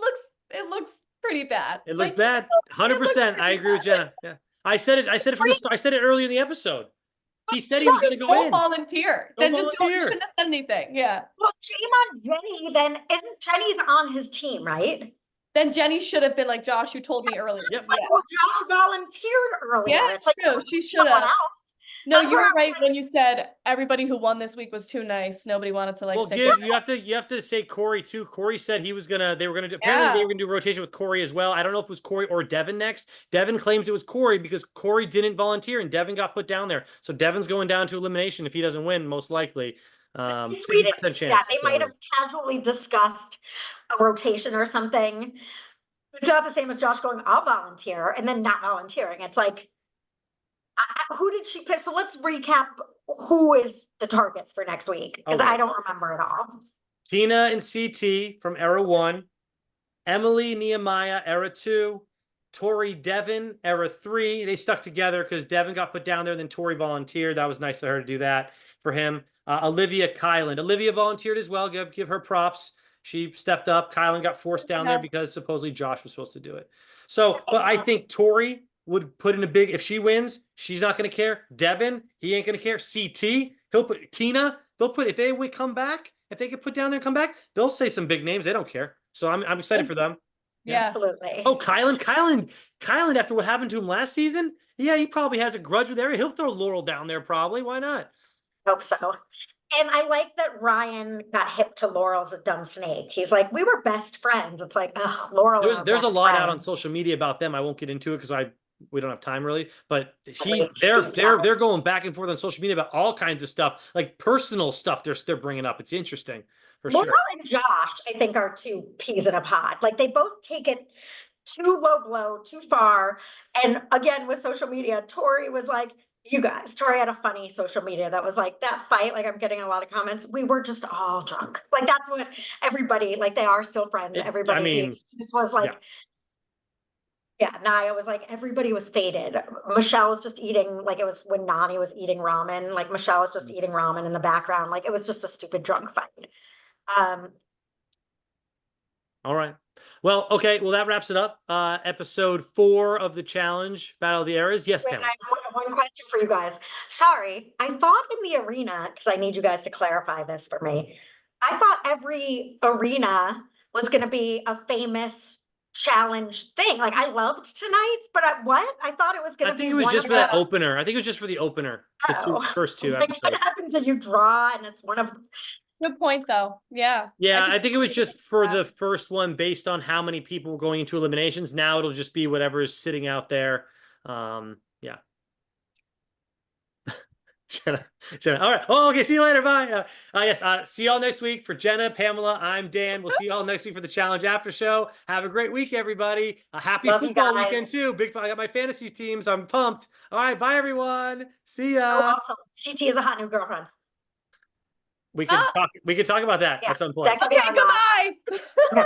looks pretty bad. It looks bad. 100%. I agree with Jenna. Yeah. I said it from the start. I said it earlier in the episode. He said he was going to go in. Volunteer. Then just don't. You shouldn't have said anything. Yeah. Well, shame on Jenny. Then isn't Jenny's on his team, right? Then Jenny should have been like, Josh, you told me earlier. Yep. Like, well, Josh volunteered earlier. Yeah, it's like true. She should have. No, you were right when you said everybody who won this week was too nice. Nobody wanted to stick. You have to say Corey too. Corey said they were gonna do apparently they were gonna do rotation with Corey as well. I don't know if it was Corey or Devin next. Devin claims it was Corey because Corey didn't volunteer and Devin got put down there. So Devin's going down to elimination if he doesn't win, most likely. 50% chance. Yeah, they might have casually discussed a rotation or something. It's not the same as Josh going, I'll volunteer, and then not volunteering. It's like, who did she pick? So let's recap who is the targets for next week, because I don't remember it all. Tina and CT from Era 1, Emily Nehemiah, Era 2, Tori Devin, Era 3. They stuck together because Devin got put down there, then Tori volunteered. That was nice of her to do that for him. Olivia Kyland. Olivia volunteered as well. Give her props. She stepped up. Kylan got forced down there because supposedly Josh was supposed to do it. So, but I think Tori would put in a big, if she wins, she's not going to care. Devin, he ain't going to care. CT, he'll put Tina, they'll put, if they come back, if they get put down there and come back, they'll say some big names. They don't care. So I'm excited for them. Yeah, absolutely. Oh, Kylan, after what happened to him last season, yeah, he probably has a grudge with Ari. He'll throw Laurel down there probably. Why not? Hope so. And I like that Ryan got hip to Laurel's a dumb snake. He's like, we were best friends. It's like, ugh, Laurel. There's a lot out on friends. social media about them. I won't get into it because we don't have time really. But Wait, they're going back and forth on social media about all kinds of stuff, like personal stuff. They're bringing up. It's interesting for Laurel sure. and Josh, I think, are two peas in a pod. Like they both take it too low blow, too far. And again, with social media, Tori was like, you guys, Tori had a funny social media that was like that fight. Like I'm getting a lot of comments. We were just all drunk. Like that's what everybody, like they are still friends. Everybody, the excuse was like, yeah, Naya was like, everybody was faded. Michelle was just eating, like it was when Nani was eating ramen. Like Michelle was just eating ramen in the background. Like it was just a stupid drunk fight. All right. Well, okay. Well, that wraps it up. Episode 4 of the challenge, Battle of the Eras. Yes, Pam. I have one question for you guys. Sorry, I thought in the arena, because I need you guys to clarify this for me. I thought every arena was going to be a famous challenge thing. Like I loved tonight's, but what? I thought it was going to be. I think it was just for that opener. I think it was just for the opener. The first two episodes. What happens if you draw and it's one of. Good point, though. Yeah. Yeah, I think it was just for the first one based on how many people were going into eliminations. Now it'll just be whatever's sitting out there. Yeah. Jenna. All right. Oh, okay. See you later. Bye. Yes. See y'all next week for Jenna, Pamela. I'm Dan. We'll see y'all next week for the challenge after show. Have a great week, everybody. A happy football weekend too. Big. I got my fantasy teams. I'm pumped. All right. Bye, everyone. See ya. Oh, also, CT is a hot new girlfriend. We can talk. We can talk about that at some point. Okay. Goodbye.